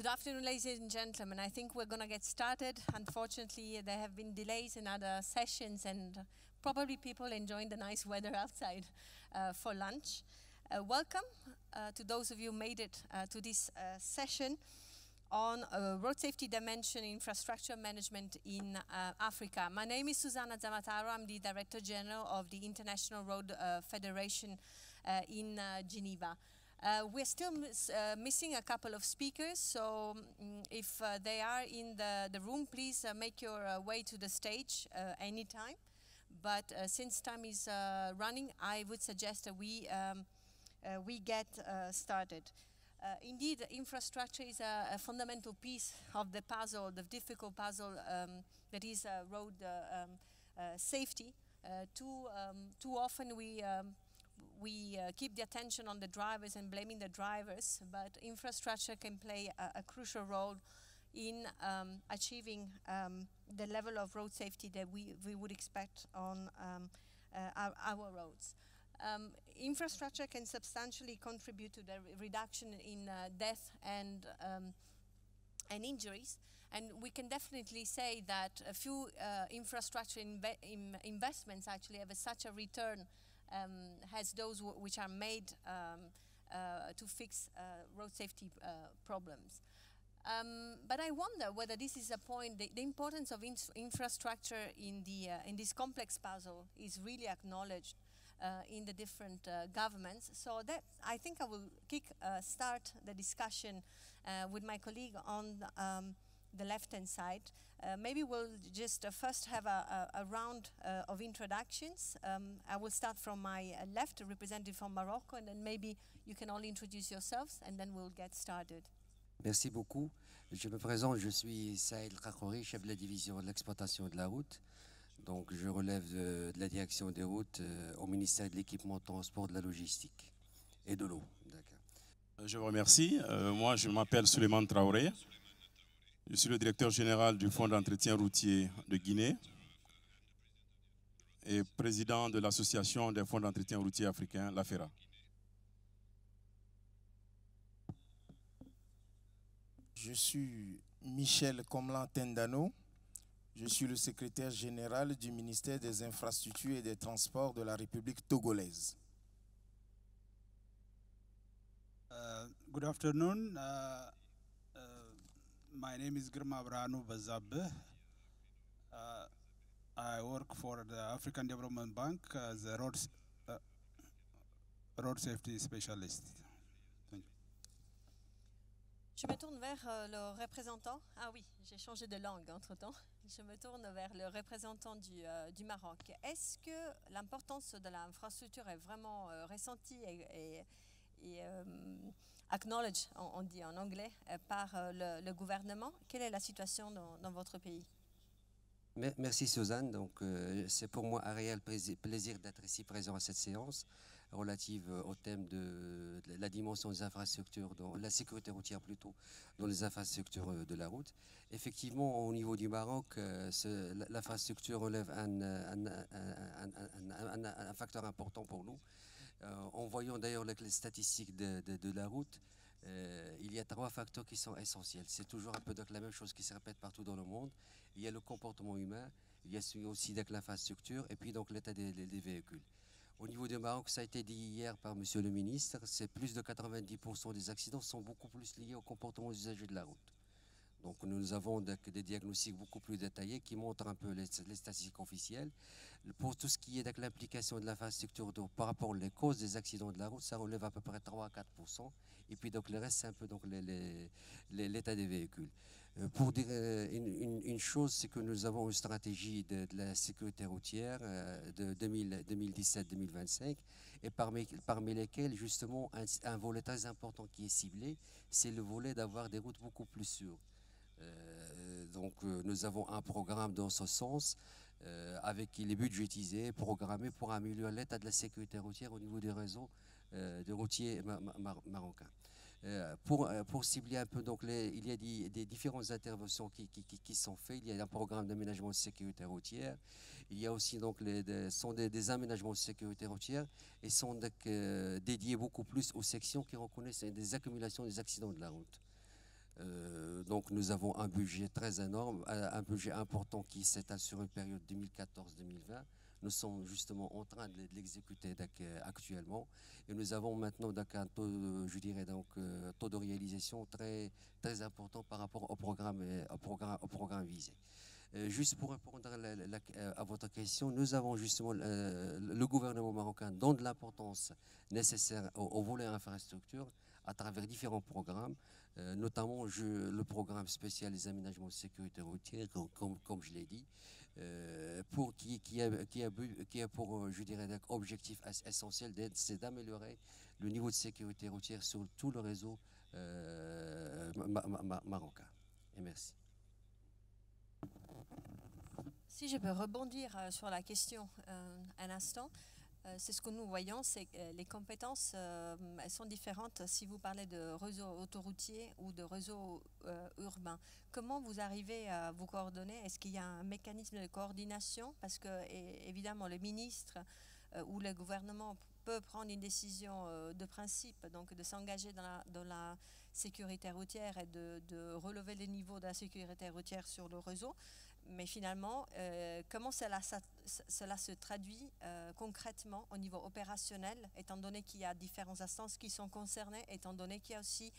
afternoon, ladies and gentlemen. I think we're going to get started. Unfortunately, there have been delays in other sessions and probably people enjoying the nice weather outside for lunch. Welcome to those of you who made it to this session on road safety dimension infrastructure management in Africa. My name is Susanna Zamataro. I'm the Director General of the International Road Federation in Geneva. We're still missing a couple of speakers, so if they are in the room, please make your way to the stage anytime. But since time is running, I would suggest that we get started. Indeed, infrastructure is a fundamental piece of the puzzle, the difficult puzzle that is road safety. Too often we keep the attention on the drivers and blaming the drivers, but infrastructure can play a crucial role in achieving the level of road safety that we would expect on our roads. Infrastructure can substantially contribute to the reduction in death and injuries, and we can definitely say that a few infrastructure investments actually have such a return as those which are made to fix road safety problems. But I wonder whether this is a point, the importance of infrastructure in this complex puzzle is really acknowledged in the different governments. So that I think I will start the discussion with my colleague on the left-hand side. Maybe we'll just first have a round of introductions. I will start from my left, representative from Morocco, and then maybe you can all introduce yourselves, and then we'll get started. Merci beaucoup. Je me présente, je suis Saïd Khakouri, chef de la division de l'exploitation de la route. Donc je relève de la direction des routes au ministère de l'équipement, de transport, de la logistique et de l'eau. Je vous remercie. Moi, je m'appelle Souleymane Traoré. Je suis le directeur général du Fonds d'entretien routier de Guinée et président de l'association des fonds d'entretien routier africains, l'AFERA. Je suis Michel Komlan Tendano. Je suis le secrétaire général du ministère des Infrastructures et des Transports de la République togolaise. Good afternoon. My name is Girma Branu Bazabbe. I work for the African Development Bank as a road safety specialist. Thank you. Je me tourne vers le représentant. Ah oui, j'ai changé de langue entre-temps. Je me tourne vers le représentant du Maroc. Est-ce que l'importance de l'infrastructure est vraiment ressentie et acknowledged, on dit en anglais, par le gouvernement? Quelle est la situation dans votre pays? Merci Suzanne. Donc c'est pour moi un réel plaisir d'être ici présent à cette séance relative au thème de la dimension des infrastructures, dans la sécurité routière plutôt, dans les infrastructures de la route. Effectivement, au niveau du Maroc, l'infrastructure relève un facteur important pour nous. En voyant d'ailleurs les statistiques de la route, il y a trois facteurs qui sont essentiels. C'est toujours un peu la même chose qui se répète partout dans le monde. Il y a le comportement humain, il y a aussi l'infrastructure et puis donc l'état des véhicules. Au niveau du Maroc, ça a été dit hier par Monsieur le ministre, c'est plus de 90% des accidents sont beaucoup plus liés au comportement des usagers de la route. Donc nous avons des diagnostics beaucoup plus détaillés qui montrent un peu les statistiques officielles. Pour tout ce qui est de l'implication de l'infrastructure par rapport aux causes des accidents de la route, ça relève à peu près 3 à 4%. Et puis donc le reste, c'est un peu donc l'état des véhicules. Pour dire une chose, c'est que nous avons une stratégie de la sécurité routière de 2017-2025 et parmi lesquelles justement un volet très important qui est ciblé, c'est le volet d'avoir des routes beaucoup plus sûres. Donc nous avons un programme dans ce sens avec il est budgétisé, programmé pour améliorer l'état de la sécurité routière au niveau des réseaux de routiers marocains. Pour cibler un peu, donc il y a des différentes interventions qui sont faites. Il y a un programme d'aménagement de sécurité routière. Il y a aussi donc des aménagements de sécurité routière et sont dédiés beaucoup plus aux sections qui reconnaissent des accumulations des accidents de la route. Donc nous avons un budget très énorme, un budget important qui s'étale sur une période 2014-2020. Nous sommes justement en train de l'exécuter actuellement et nous avons maintenant un taux, je dirais taux de réalisation très, très important par rapport au programme visé. Juste pour répondre à votre question, nous avons justement, le gouvernement marocain donne l'importance nécessaire au volet infrastructure à travers différents programmes, notamment le programme spécial des aménagements de sécurité routière, comme je l'ai dit, qui a pour, je dirais, objectif essentiel, c'est d'améliorer le niveau de sécurité routière sur tout le réseau marocain. Et merci. Si je peux rebondir sur la question un instant, c'est ce que nous voyons, c'est que les compétences, elles sont différentes si vous parlez de réseau autoroutier ou de réseau urbain. Comment vous arrivez à vous coordonner? Est-ce qu'il y a un mécanisme de coordination? Parce que, évidemment, le ministre ou le gouvernement peut prendre une décision de principe, donc de s'engager dans la sécurité routière et de relever les niveaux de la sécurité routière sur le réseau. Mais finalement, comment cela se traduit concrètement au niveau opérationnel, étant donné qu'il y a différentes instances qui sont concernées, étant donné qu'il y a aussi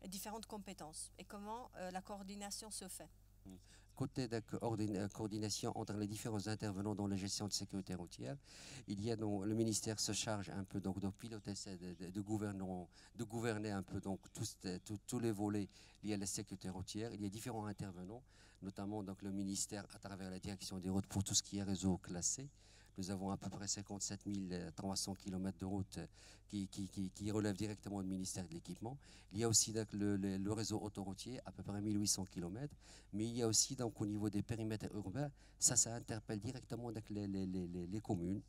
différentes compétences, et comment la coordination se fait? Côté de coordination entre les différents intervenants dans la gestion de sécurité routière, il y a donc, le ministère se charge un peu donc de piloter, de gouverner un peu donc tous les volets liés à la sécurité routière. Il y a différents intervenants, notamment donc le ministère à travers la direction des routes pour tout ce qui est réseau classé. Nous avons à peu près 57 300 km de routes qui relèvent directement du ministère de l'équipement. Il y a aussi donc, le réseau autoroutier, à peu près 1800 km. Mais il y a aussi donc, au niveau des périmètres urbains, ça interpelle directement donc, les communes.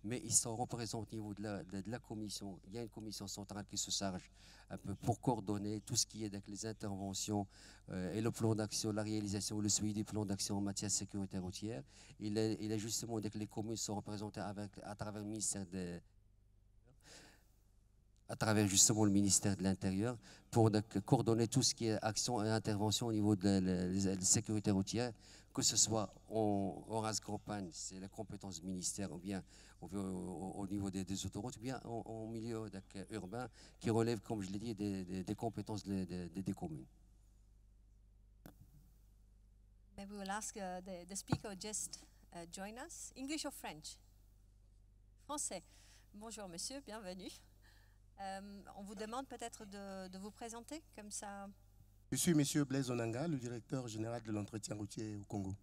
Mais ils sont représentés au niveau de la commission. Il y a une commission centrale qui se charge un peu pour coordonner tout ce qui est donc, les interventions et le plan d'action, la réalisation, le suivi du plan d'action en matière de sécurité routière. Il est justement dès que les communes sont représentées à travers le ministère le ministère de l'Intérieur pour coordonner tout ce qui est action et intervention au niveau de la sécurité routière, que ce soit en race campagne, c'est la compétence du ministère, ou bien au niveau des autoroutes, ou bien en milieu urbain qui relève, comme je l'ai dit, des compétences des communes. Maybe we'll ask the speaker just join us. English or French? Français. Bonjour monsieur, bienvenue. On vous demande peut-être de vous présenter, comme ça. Je suis monsieur Blaise Onanga, le directeur général de l'entretien routier au Congo.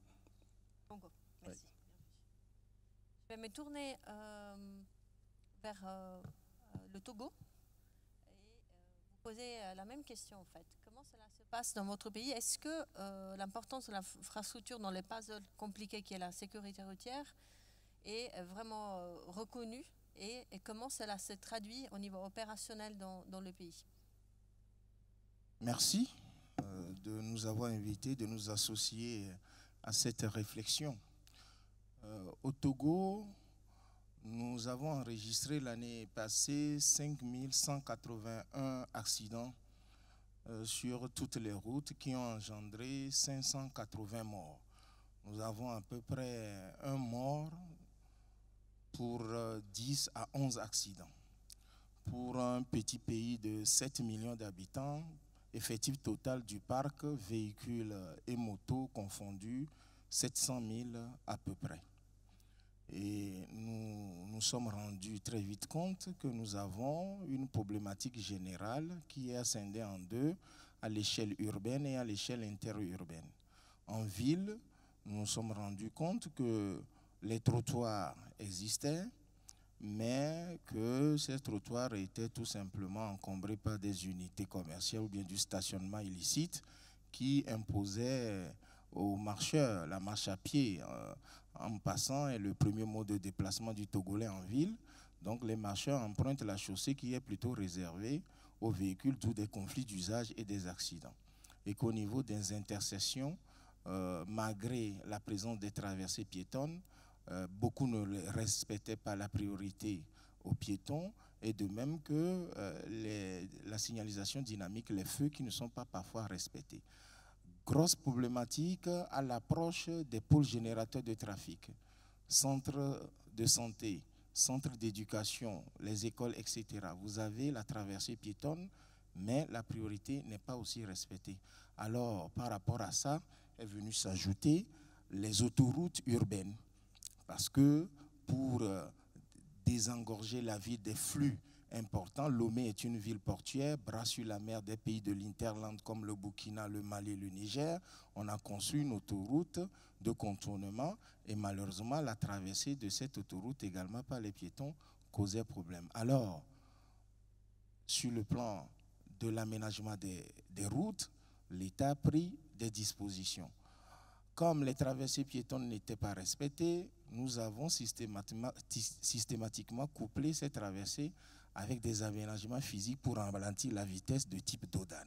Congo, merci. Ouais. Je vais me tourner vers le Togo et vous poser la même question en fait. Comment cela se passe dans votre pays? Est-ce que l'importance de l'infrastructure dans les puzzles compliqués qui est la sécurité routière est vraiment reconnue et comment cela se traduit au niveau opérationnel dans le pays? Merci de nous avoir invités, de nous associer à cette réflexion. Au Togo, nous avons enregistré l'année passée 5181 accidents sur toutes les routes qui ont engendré 580 morts. Nous avons à peu près un mort pour 10 à 11 accidents. Pour un petit pays de 7 millions d'habitants, effectif total du parc, véhicules et motos confondus, 700 000 à peu près. Et nous sommes rendus très vite compte que nous avons une problématique générale qui est scindée en deux, à l'échelle urbaine et à l'échelle interurbaine. En ville, nous nous sommes rendus compte que les trottoirs existaient, mais que ces trottoirs étaient tout simplement encombrés par des unités commerciales ou bien du stationnement illicite qui imposait aux marcheurs la marche à pied en passant est le premier mode de déplacement du Togolais en ville. Donc les marcheurs empruntent la chaussée qui est plutôt réservée aux véhicules, d'où des conflits d'usage et des accidents. Et qu'au niveau des intersections, malgré la présence des traversées piétonnes, beaucoup ne respectaient pas la priorité aux piétons Et de même que la signalisation dynamique, les feux qui ne sont pas parfois respectés. Grosse problématique à l'approche des pôles générateurs de trafic, centres de santé, centres d'éducation, les écoles, etc. Vous avez la traversée piétonne, mais la priorité n'est pas aussi respectée. Alors, par rapport à ça, est venu s'ajouter les autoroutes urbaines. Parce que pour désengorger la ville des flux importants, Lomé est une ville portuaire, bras sur la mer des pays de l'Interland comme le Burkina, le Mali et le Niger. On a construit une autoroute de contournement et malheureusement, la traversée de cette autoroute également par les piétons causait problème. Alors, sur le plan de l'aménagement des routes, l'État a pris des dispositions. Comme les traversées piétonnes n'étaient pas respectées, nous avons systématiquement couplé ces traversées avec des aménagements physiques pour ralentir la vitesse de type Dodan.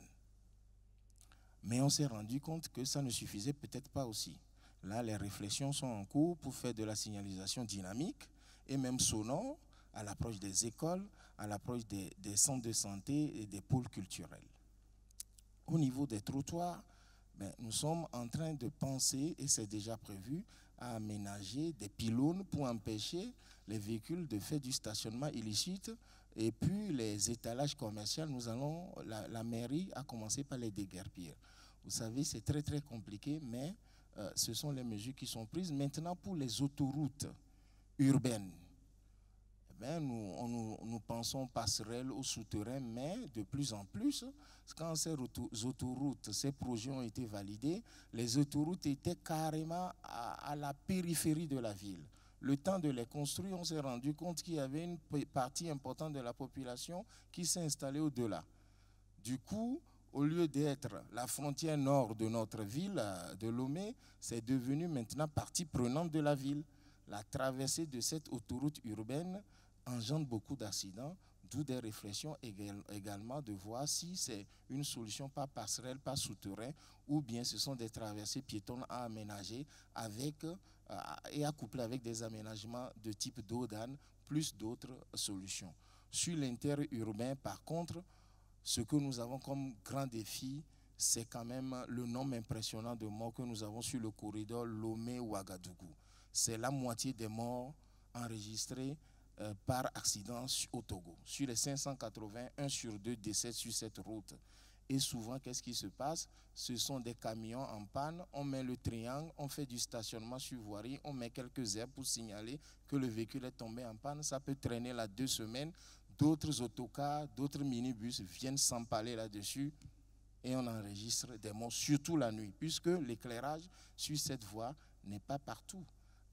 Mais on s'est rendu compte que ça ne suffisait peut-être pas aussi. Là, les réflexions sont en cours pour faire de la signalisation dynamique et même sonore à l'approche des écoles, à l'approche des centres de santé et des pôles culturels. Au niveau des trottoirs, nous sommes en train de penser, et c'est déjà prévu, à aménager des pylônes pour empêcher les véhicules de faire du stationnement illicite. Et puis les étalages commerciaux, la mairie a commencé par les déguerpir. Vous savez, c'est très très compliqué, mais ce sont les mesures qui sont prises. Maintenant, pour les autoroutes urbaines, nous pensons passerelles ou souterrains, mais de plus en plus, quand ces autoroutes, ces projets ont été validés, les autoroutes étaient carrément à la périphérie de la ville. Le temps de les construire, on s'est rendu compte qu'il y avait une partie importante de la population qui s'est installée au-delà. Du coup, au lieu d'être la frontière nord de notre ville, de Lomé, c'est devenu maintenant partie prenante de la ville. La traversée de cette autoroute urbaine engendre beaucoup d'accidents, d'où des réflexions également de voir si c'est une solution par passerelle, par souterrain, ou bien ce sont des traversées piétonnes à aménager et à coupler avec des aménagements de type Dodan, plus d'autres solutions. Sur l'interurbain, par contre, ce que nous avons comme grand défi, c'est quand même le nombre impressionnant de morts que nous avons sur le corridor Lomé-Ouagadougou. C'est la moitié des morts enregistrés par accident au Togo. Sur les 580, 1 sur 2 décèdent sur cette route. Et souvent, qu'est-ce qui se passe? Ce sont des camions en panne, on met le triangle, on fait du stationnement sur voirie, on met quelques herbes pour signaler que le véhicule est tombé en panne. Ça peut traîner là 2 semaines. D'autres autocars, d'autres minibus viennent s'empaler là-dessus et on enregistre des morts, surtout la nuit, puisque l'éclairage sur cette voie n'est pas partout.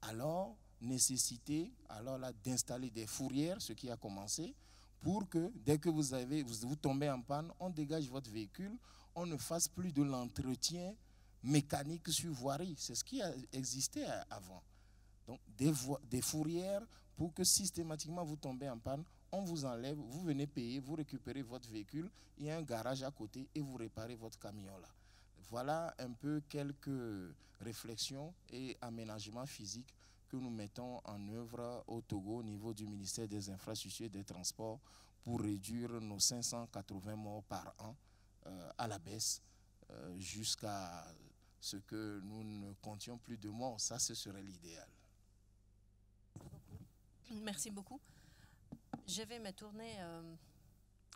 Alors, nécessité d'installer des fourrières, ce qui a commencé, pour que dès que vous tombez en panne, on dégage votre véhicule, on ne fasse plus de l'entretien mécanique sur voirie. C'est ce qui a existé avant. Donc des fourrières pour que systématiquement vous tombez en panne, on vous enlève, vous venez payer, vous récupérez votre véhicule, il y a un garage à côté et vous réparez votre camion là. Voilà un peu quelques réflexions et aménagements physiques que nous mettons en œuvre au Togo au niveau du ministère des Infrastructures et des Transports pour réduire nos 580 morts par an à la baisse jusqu'à ce que nous ne comptions plus de morts. Ça, ce serait l'idéal. Merci beaucoup. Je vais me tourner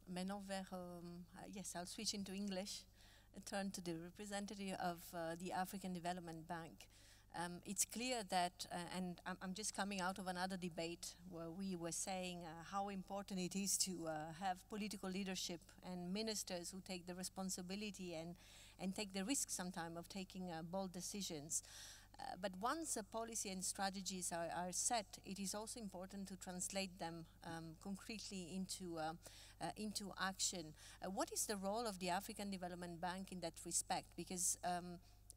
maintenant vers... yes, I'll switch into English. Turn to the representative of the African Development Bank. It's clear that, and I'm just coming out of another debate where we were saying how important it is to have political leadership and ministers who take the responsibility and take the risk sometimes of taking bold decisions. But once a policy and strategies are set, it is also important to translate them concretely into action. What is the role of the African Development Bank in that respect? Because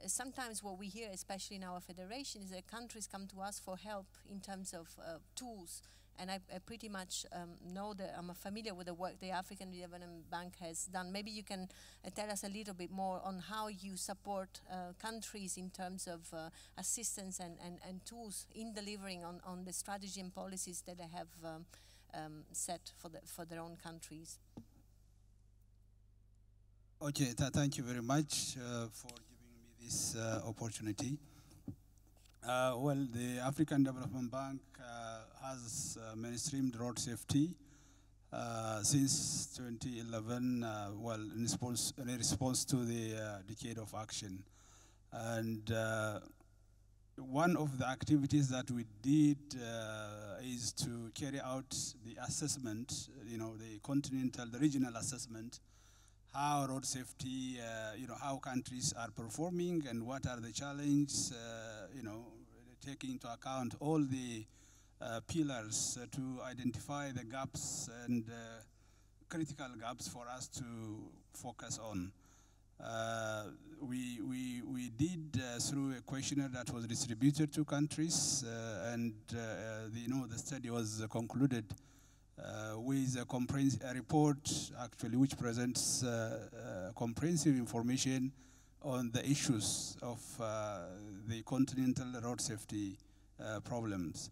sometimes what we hear, especially in our federation, is that countries come to us for help in terms of tools. And I pretty much know that I'm familiar with the work the African Development Bank has done. Maybe you can tell us a little bit more on how you support countries in terms of assistance and tools in delivering on the strategy and policies that they have set for their own countries. Okay, thank you very much for giving me this opportunity. Well, the African Development Bank has mainstreamed road safety since 2011, well, in response to the Decade of Action. And one of the activities that we did is to carry out the assessment, the regional assessment, how road safety, how countries are performing and what are the challenges, taking into account all the pillars to identify the gaps and critical gaps for us to focus on. We did through a questionnaire that was distributed to countries, and the study was concluded with a report actually which presents comprehensive information on the issues of the continental road safety problems.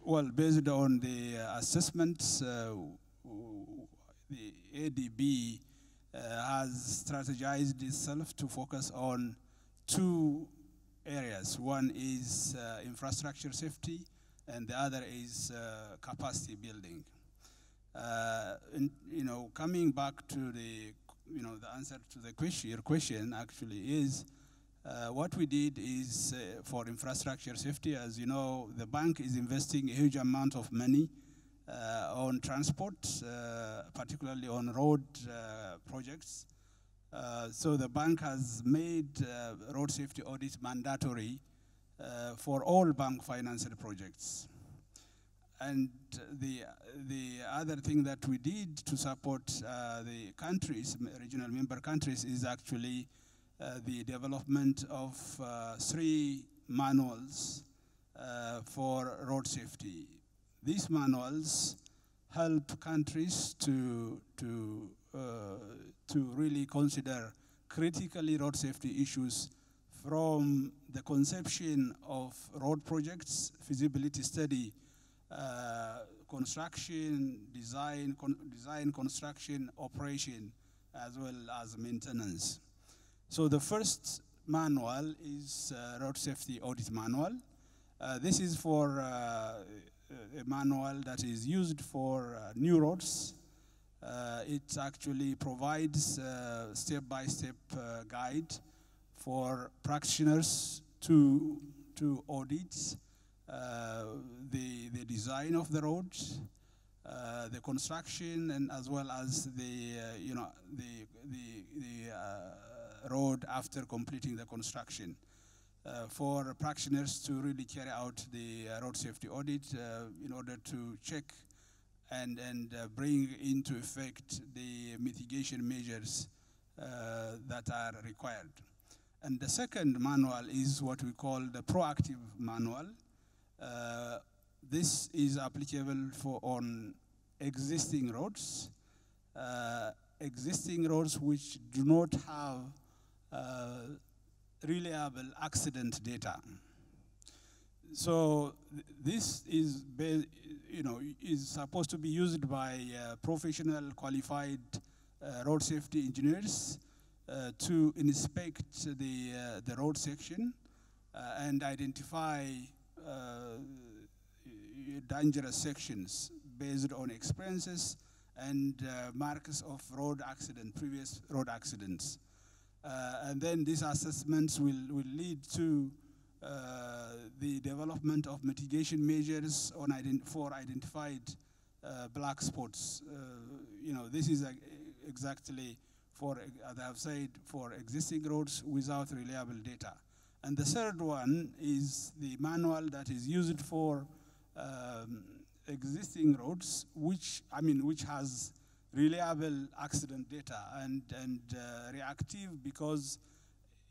Well, based on the assessments, the ADB has strategized itself to focus on two areas. One is infrastructure safety, and the other is capacity building. Coming back to the answer to the question, your question actually is, what we did is for infrastructure safety, as you know, the bank is investing a huge amount of money on transport, particularly on road projects. So the bank has made road safety audit mandatory for all bank financed projects. And the other thing that we did to support the countries, regional member countries, is actually the development of 3 manuals for road safety. These manuals help countries to really consider critically road safety issues from the conception of road projects, feasibility study, construction, design, construction, operation, as well as maintenance. So the first manual is road safety audit manual. This is for a manual that is used for new roads. It actually provides a step-by-step guide for practitioners to audit the design of the roads, the construction, and as well as the road after completing the construction. For practitioners to really carry out the road safety audit in order to check and bring into effect the mitigation measures that are required. And the second manual is what we call the proactive manual. This is applicable on existing roads which do not have reliable accident data. So this is supposed to be used by professional qualified road safety engineers to inspect the road section and identify dangerous sections based on experiences and marks of previous road accidents. And then these assessments will lead to the development of mitigation measures for identified black spots. This is exactly for, as I have said, for existing roads without reliable data. And the third one is the manual that is used for existing roads, which has reliable accident data and reactive, because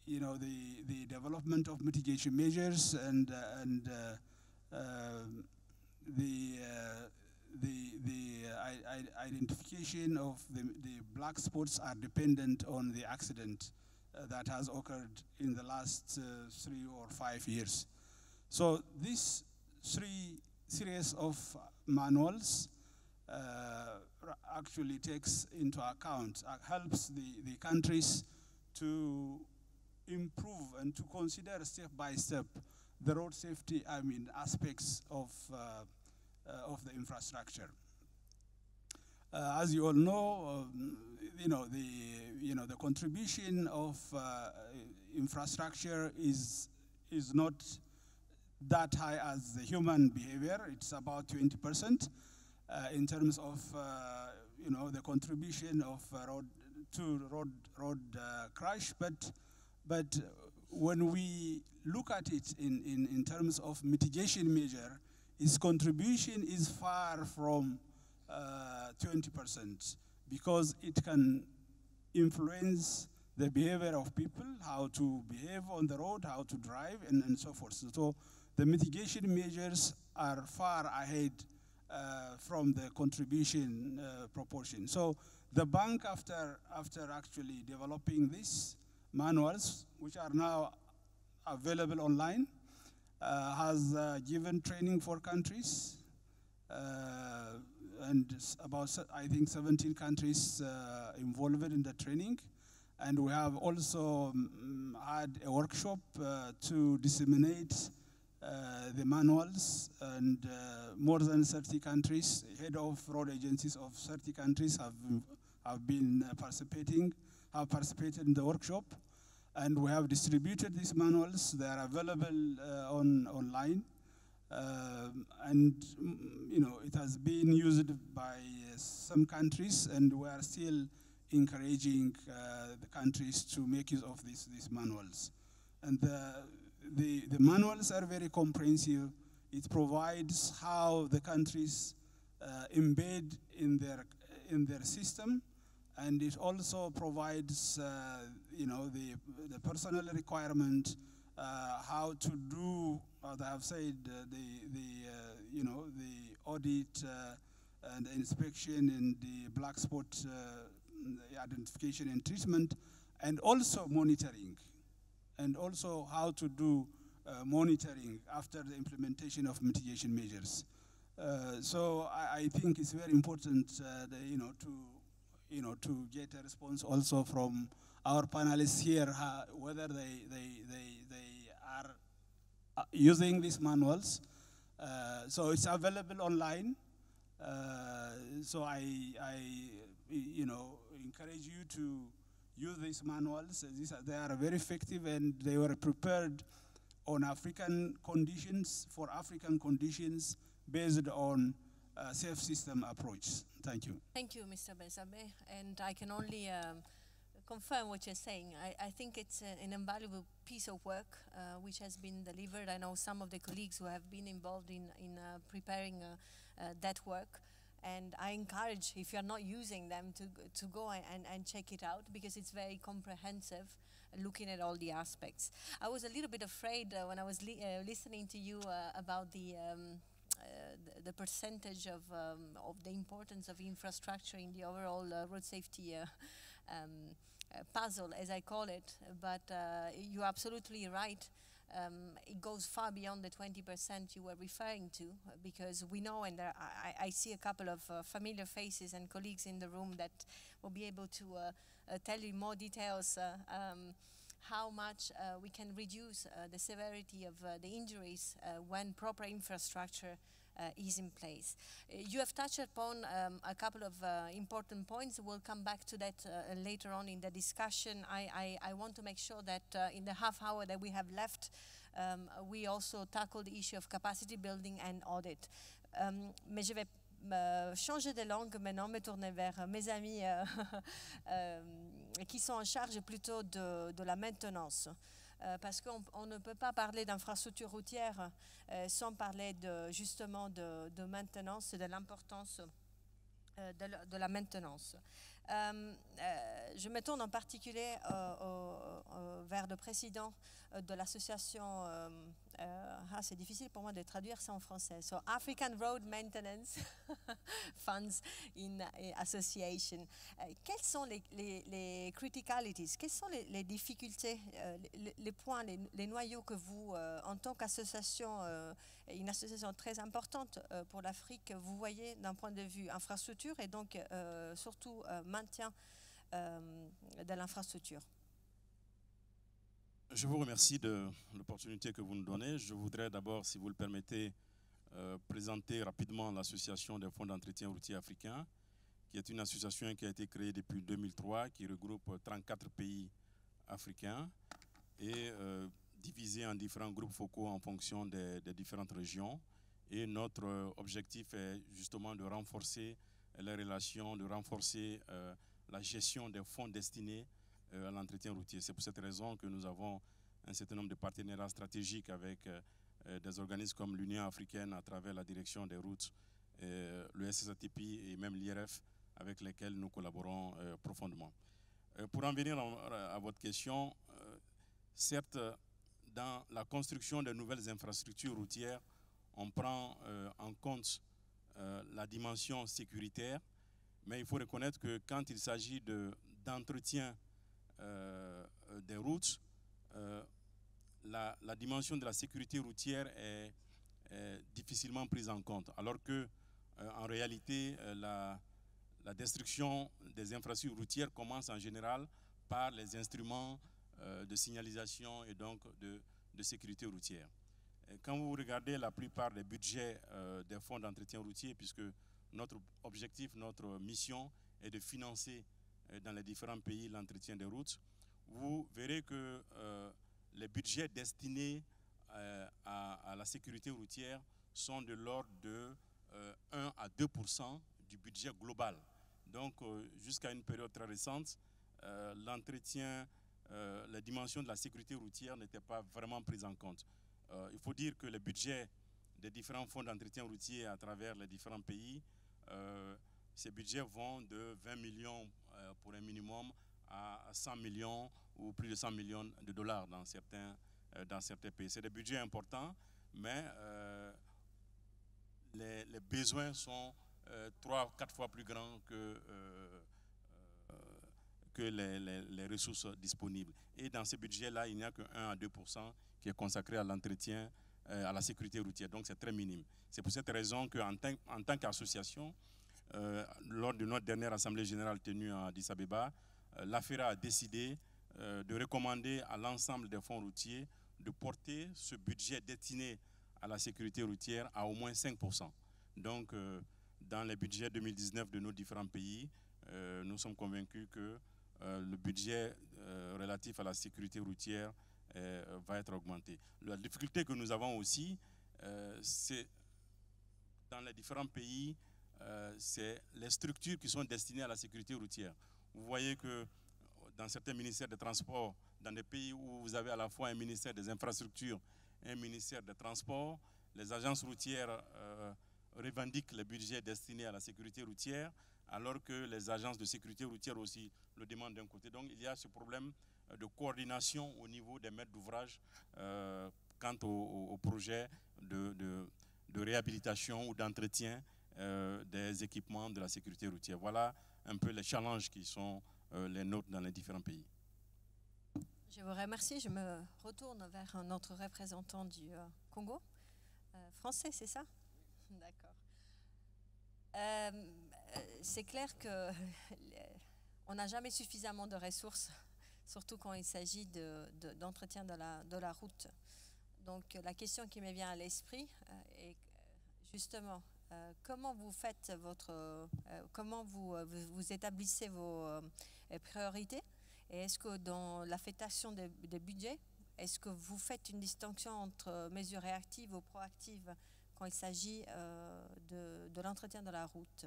the development of mitigation measures and the identification of the black spots are dependent on the accident that has occurred in the last 3 or 5 years. So these 3 series of manuals actually takes into account, helps the countries to improve and to consider step by step the road safety, aspects of the infrastructure. As you all know, the contribution of infrastructure is not that high as the human behavior. It's about 20% in terms of the contribution of road crash. But when we look at it in terms of mitigation measure, its contribution is far from 20%, because it can influence the behavior of people, how to behave on the road, how to drive, and so forth. So the mitigation measures are far ahead from the contribution proportion. So the bank, after actually developing these manuals, which are now available online, has given training for countries, and about, I think, 17 countries involved in the training. And we have also had a workshop to disseminate the manuals, and more than 30 countries, head of road agencies of 30 countries have participated in the workshop. And we have distributed these manuals. They are available online. And it has been used by some countries, and we are still encouraging the countries to make use of these manuals. And the manuals are very comprehensive. It provides how the countries embed in their system, and it also provides the personal requirement, how to do, as I have said, the audit and the inspection and the black spot identification and treatment, and also monitoring, and also how to do monitoring after the implementation of mitigation measures. So I think it's very important, to get a response also from our panelists here, whether they are using these manuals. So it's available online. So I encourage you to use these manuals. They are very effective, and they were prepared on African conditions, for African conditions, based on a safe system approach. Thank you. Thank you, Mr. Bezabe. And I can only confirm what you're saying. I think it's an invaluable piece of work which has been delivered. I know some of the colleagues who have been involved in preparing that work. And I encourage, if you're not using them, to go and check it out, because it's very comprehensive, looking at all the aspects. I was a little bit afraid when I was listening to you about the percentage of the importance of infrastructure in the overall road safety puzzle, as I call it. But you're absolutely right. It goes far beyond the 20% you were referring to, because we know, and I see a couple of familiar faces and colleagues in the room that will be able to tell you more details how much we can reduce the severity of the injuries when proper infrastructure is in place. You have touched upon a couple of important points. We'll come back to that later on in the discussion. I want to make sure that in the half hour that we have left, we also tackle the issue of capacity building and audit. Mais je vais changer de langue maintenant, me tourner vers mes amis qui sont en charge plutôt de la maintenance. Parce qu'on ne peut pas parler d'infrastructure routière sans parler justement de maintenance et de l'importance de la maintenance. Je me tourne en particulier vers le président de l'association, c'est difficile pour moi de traduire ça en français, so African Road Maintenance Funds in Association. Quelles sont les criticalities, quelles sont les difficultés, les points, les noyaux que vous, en tant qu'association, une association très importante pour l'Afrique, vous voyez d'un point de vue infrastructure et donc surtout maintien de l'infrastructure? Je vous remercie de l'opportunité que vous nous donnez. Je voudrais d'abord, si vous le permettez, présenter rapidement l'association des fonds d'entretien routier africains, qui est une association qui a été créée depuis 2003, qui regroupe 34 pays africains et divisée en différents groupes focaux en fonction des différentes régions. Et notre objectif est justement de renforcer les relations, de renforcer la gestion des fonds destinés à l'entretien routier. C'est pour cette raison que nous avons un certain nombre de partenariats stratégiques avec des organismes comme l'Union africaine à travers la direction des routes, le SSATP et même l'IRF avec lesquels nous collaborons profondément. Pour en venir à votre question, certes, dans la construction de nouvelles infrastructures routières, on prend en compte la dimension sécuritaire, mais il faut reconnaître que quand il s'agit d'entretien des routes, la dimension de la sécurité routière est difficilement prise en compte, alors que en réalité, la destruction des infrastructures routières commence en général par les instruments de signalisation et donc de sécurité routière. Et quand vous regardez la plupart des budgets des fonds d'entretien routier, puisque notre objectif, notre mission est de financer dans les différents pays l'entretien des routes, vous verrez que les budgets destinés à la sécurité routière sont de l'ordre de 1 à 2% du budget global. Donc, jusqu'à une période très récente, l'entretien, la dimension de la sécurité routière n'était pas vraiment prise en compte. Il faut dire que le budget des différents fonds d'entretien routier à travers les différents pays, ces budgets vont de 20 millions pour un minimum à 100 millions ou plus de 100 millions de dollars dans certains pays. C'est des budgets importants, mais les besoins sont 3 ou 4 fois plus grands que les ressources disponibles. Et dans ces budgets-là, il n'y a que 1 à 2% qui est consacré à l'entretien, à la sécurité routière. Donc c'est très minime. C'est pour cette raison qu'en tant qu'association, lors de notre dernière assemblée générale tenue à Addis Abeba, l'AFERA a décidé de recommander à l'ensemble des fonds routiers de porter ce budget destiné à la sécurité routière à au moins 5%. Donc, dans les budgets 2019 de nos différents pays, nous sommes convaincus que le budget relatif à la sécurité routière va être augmenté. La difficulté que nous avons aussi, c'est dans les différents pays, c'est les structures qui sont destinées à la sécurité routière. Vous voyez que dans certains ministères des Transports, dans des pays où vous avez à la fois un ministère des Infrastructures et un ministère des Transports, les agences routières revendiquent les budgets destinés à la sécurité routière, alors que les agences de sécurité routière aussi le demandent d'un côté. Donc il y a ce problème de coordination au niveau des maîtres d'ouvrage quant au projet de réhabilitation ou d'entretien des équipements de la sécurité routière. Voilà un peu les challenges qui sont les nôtres dans les différents pays. Je vous remercie. Je me retourne vers notre représentant du Congo. Français, c'est ça? D'accord. C'est clair qu'on n'a jamais suffisamment de ressources, surtout quand il s'agit d'entretien de la route. Donc la question qui me vient à l'esprit est justement comment vous faites comment vous établissez vos priorités, et est-ce que dans l'affectation des budgets, est-ce que vous faites une distinction entre mesures réactives ou proactives quand il s'agit de l'entretien de la route?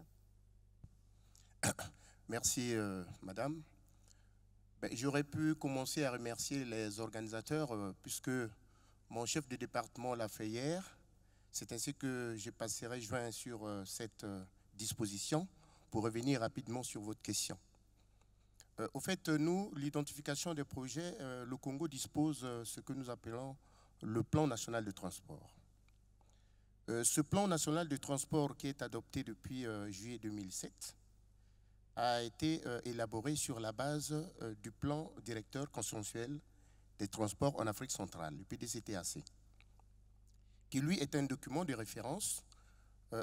Merci, madame. J'aurais pu commencer à remercier les organisateurs puisque mon chef de département l'a fait hier. C'est ainsi que je passerai joint sur cette disposition pour revenir rapidement sur votre question. Au fait, nous, l'identification des projets, le Congo dispose de ce que nous appelons le plan national de transport. Ce plan national de transport qui est adopté depuis juillet 2007 a été élaboré sur la base du plan directeur consensuel des transports en Afrique centrale, le PDCTAC, qui lui est un document de référence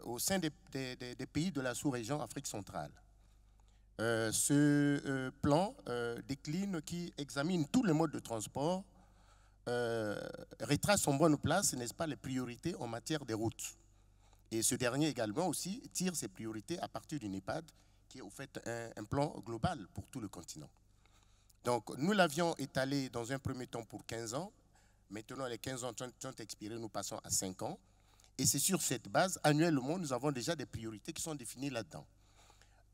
au sein des pays de la sous-région Afrique centrale. Ce plan décline, qui examine tous les modes de transport, retrace en bonne place, n'est-ce pas, les priorités en matière des routes. Et ce dernier également aussi tire ses priorités à partir d'une EPAD, qui est au fait un plan global pour tout le continent. Donc nous l'avions étalé dans un premier temps pour 15 ans. Maintenant les 15 ans sont expirés, nous passons à 5 ans. Et c'est sur cette base, annuellement, nous avons déjà des priorités qui sont définies là-dedans.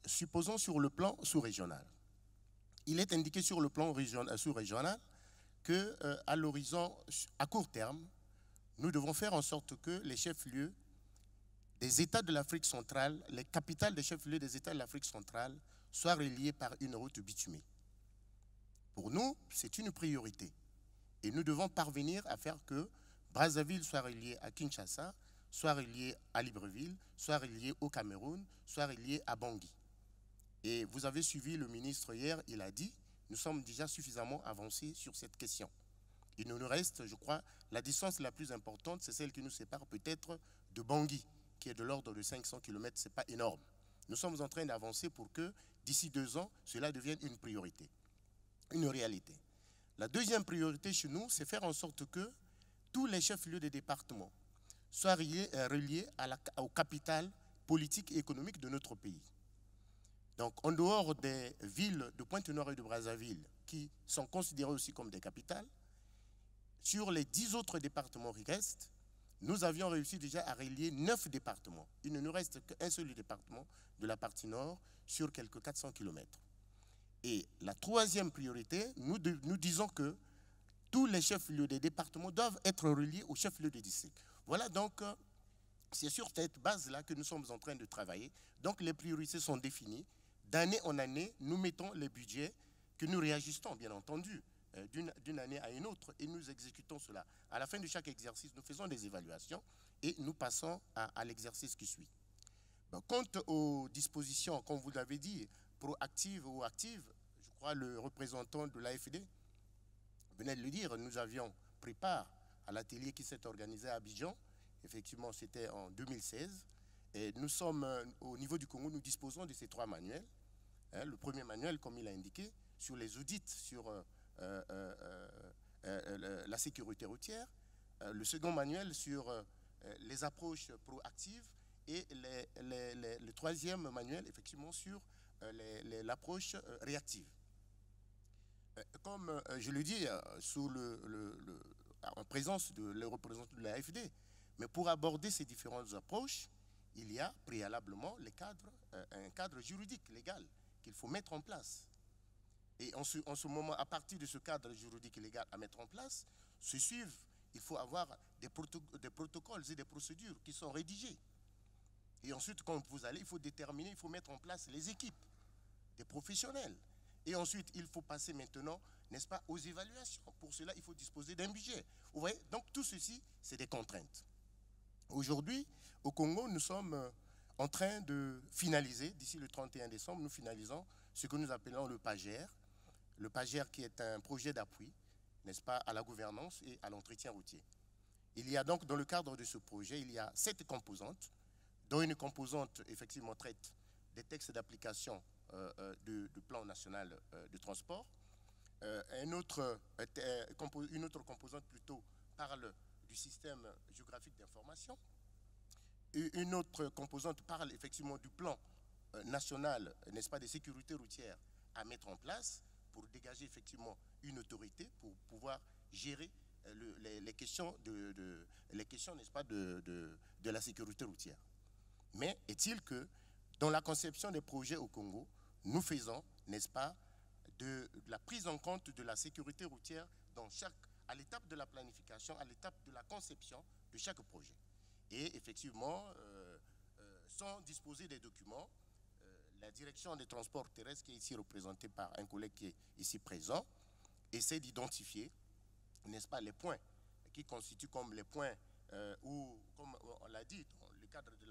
Supposons sur le plan sous-régional. Il est indiqué sur le plan sous-régional qu'à l'horizon, à court terme, nous devons faire en sorte que les chefs-lieux des États de l'Afrique centrale, les capitales des chefs-lieux des États de l'Afrique centrale, soient reliées par une route bitumée. Pour nous, c'est une priorité. Et nous devons parvenir à faire que Brazzaville soit reliée à Kinshasa, soit reliée à Libreville, soit reliée au Cameroun, soit reliée à Bangui. Et vous avez suivi le ministre hier, il a dit, nous sommes déjà suffisamment avancés sur cette question. Il nous reste, je crois, la distance la plus importante, c'est celle qui nous sépare peut-être de Bangui, qui est de l'ordre de 500 km, ce n'est pas énorme. Nous sommes en train d'avancer pour que, d'ici 2 ans, cela devienne une priorité, une réalité. La deuxième priorité chez nous, c'est faire en sorte que tous les chefs-lieux des départements soient reliés aux capitales politiques et économiques de notre pays. Donc, en dehors des villes de Pointe-Noire et de Brazzaville, qui sont considérées aussi comme des capitales, sur les 10 autres départements qui restent, nous avions réussi déjà à relier 9 départements. Il ne nous reste qu'un seul département de la partie nord sur quelques 400 km. Et la troisième priorité, nous disons que tous les chefs-lieux des départements doivent être reliés aux chefs-lieux des districts. Voilà donc, c'est sur cette base-là que nous sommes en train de travailler. Donc les priorités sont définies. D'année en année, nous mettons les budgets que nous réajustons, bien entendu, d'une année à une autre, et nous exécutons cela. À la fin de chaque exercice, nous faisons des évaluations et nous passons à l'exercice qui suit. Bon, quant aux dispositions, comme vous l'avez dit, proactives ou actives, je crois le représentant de l'AFD venait de le dire, nous avions pris part à l'atelier qui s'est organisé à Abidjan. Effectivement, c'était en 2016. Et nous sommes, au niveau du Congo, nous disposons de ces 3 manuels. Le premier manuel, comme il a indiqué, sur les audits, sur la sécurité routière. Le second manuel sur les approches proactives. Et le troisième manuel, effectivement, sur l'approche réactive. Comme je le dis, en présence de le représentant de l'AFD, mais pour aborder ces différentes approches, il y a préalablement un cadre juridique, légal, qu'il faut mettre en place. Et en ce moment, à partir de ce cadre juridique légal à mettre en place, il faut avoir des protocoles et des procédures qui sont rédigés. Et ensuite, quand vous allez, il faut déterminer, il faut mettre en place les équipes, des professionnels. Et ensuite, il faut passer maintenant, n'est-ce pas, aux évaluations. Pour cela, il faut disposer d'un budget. Vous voyez, donc tout ceci, c'est des contraintes. Aujourd'hui, au Congo, nous sommes en train de finaliser, d'ici le 31 décembre, nous finalisons ce que nous appelons le PAGER. Le PAGER qui est un projet d'appui, n'est-ce pas, à la gouvernance et à l'entretien routier. Il y a donc, dans le cadre de ce projet, il y a 7 composantes, dont une composante, effectivement, traite des textes d'application du plan national de transport. Une autre composante plutôt parle du système géographique d'information. Une autre composante parle effectivement du plan national, n'est-ce pas, de sécurité routière à mettre en place pour dégager effectivement une autorité pour pouvoir gérer les questions, n'est-ce pas, de la sécurité routière. Mais est-il que dans la conception des projets au Congo, nous faisons, n'est-ce pas, de la prise en compte de la sécurité routière à l'étape de la planification, à l'étape de la conception de chaque projet. Et effectivement, sont disposés des documents, la direction des transports terrestres, qui est ici représentée par un collègue qui est ici présent, essaie d'identifier, n'est-ce pas, les points qui constituent comme les points où, comme on l'a dit, dans le cadre de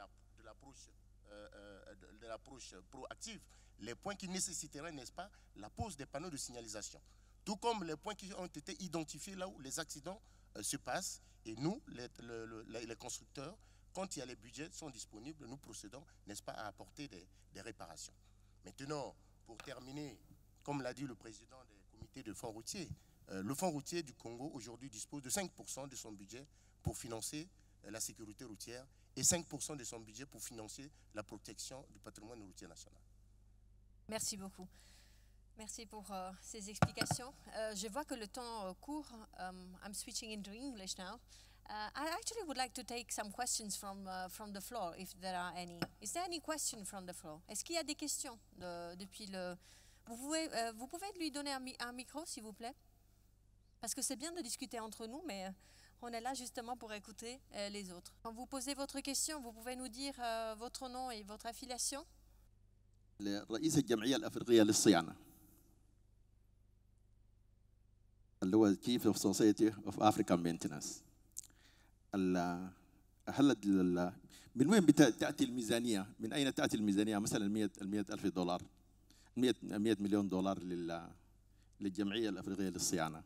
l'approche proactive, les points qui nécessiteraient, n'est-ce pas, la pose des panneaux de signalisation. Tout comme les points qui ont été identifiés là où les accidents se passent. Et nous, les constructeurs, quand il y a les budgets sont disponibles, nous procédons, n'est-ce pas, à apporter des réparations. Maintenant, pour terminer, comme l'a dit le président des comités de fonds routiers, le fonds routier du Congo aujourd'hui dispose de 5% de son budget pour financer la sécurité routière et 5% de son budget pour financer la protection du patrimoine routier national. Merci beaucoup. Merci pour ces explications. Je vois que le temps court. I'm switching into English now. I actually would like to take some questions from the floor, if there are any. Is there any question from the floor? Est-ce qu'il y a des questions depuis le... Vous pouvez lui donner un micro, s'il vous plaît? Parce que c'est bien de discuter entre nous, mais on est là justement pour écouter les autres. Quand vous posez votre question, vous pouvez nous dire votre nom et votre affiliation? رئيس الجمعية الأفريقية للصيانة اللي هو Chief of Society of African Maintenance. هل من وين تأتي الميزانية؟ من أين تأتي الميزانية؟ مثلا 100 ألف دولار 100 مليون دولار للجمعية الأفريقية للصيانة.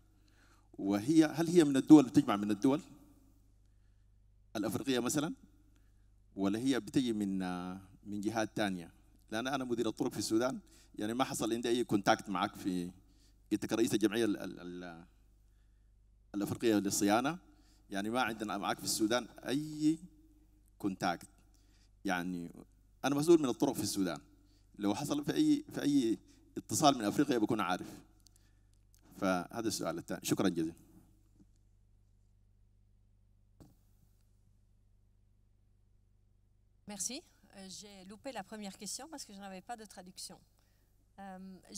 هل هي من الدول بتجمع من الدول الأفريقية مثلا؟ ولا هي بتجي من جهات ثانية؟ لأن أنا مدير الطرق في السودان، يعني ما حصل عندي أي كونتاكت معك في أنت كرئيس الجمعية الأفريقية للصيانة، يعني ما عندنا معك في السودان أي كونتاكت. يعني أنا مسؤول من الطرق في السودان، لو حصل في أي اتصال من أفريقيا بكون عارف. فهذا السؤال الثاني. شكرا جزيلا. Merci. J'ai loupé la première question parce que je n'avais pas de traduction.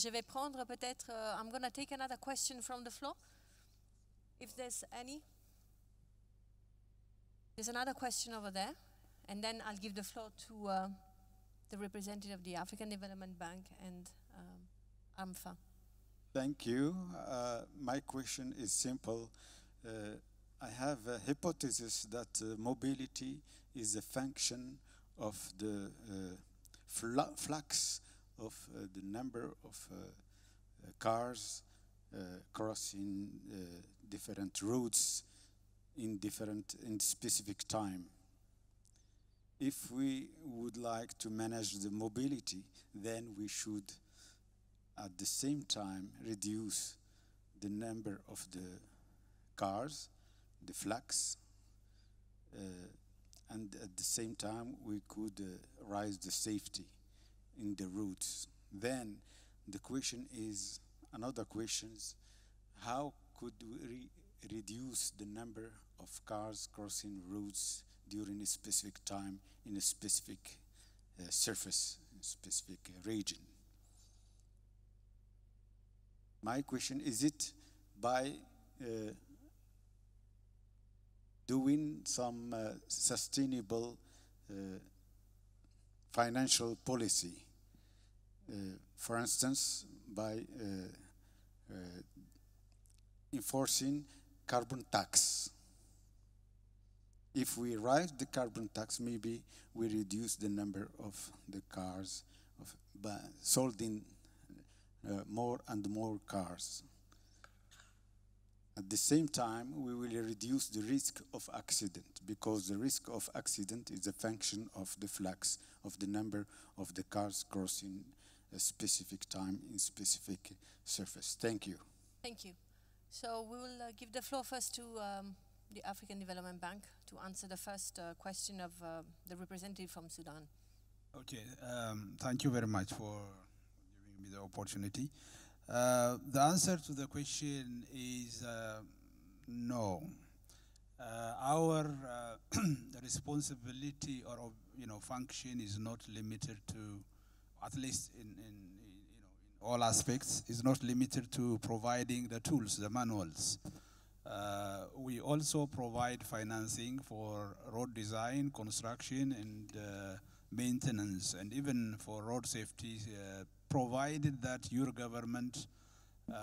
Je vais prendre peut-être... I'm going to take another question from the floor, if there's any. There's another question over there, and then I'll give the floor to the representative of the African Development Bank and AMFA. Thank you. My question is simple. I have a hypothesis that mobility is a function of the flux of the number of cars crossing different routes in specific time. If we would like to manage the mobility, then we should at the same time reduce the number of the cars, the flux, and at the same time we could raise the safety in the routes. Then the question is, another question is, how could we reduce the number of cars crossing routes during a specific time in a specific surface, in a specific region? My question is, it by doing some sustainable financial policy, for instance, by enforcing carbon tax. If we raise the carbon tax, maybe we reduce the number of the cars sold in more and more cars. At the same time, we will reduce the risk of accident, because the risk of accident is a function of the flux of the number of the cars crossing a specific time in specific surface. Thank you. Thank you. So we will give the floor first to the African Development Bank to answer the first question of the representative from Sudan. Okay, thank you very much for giving me the opportunity. The answer to the question is no. Our responsibility or function is not limited to, at least in all aspects, is not limited to providing the tools, the manuals. We also provide financing for road design, construction, and maintenance, and even for road safety, provided that your government,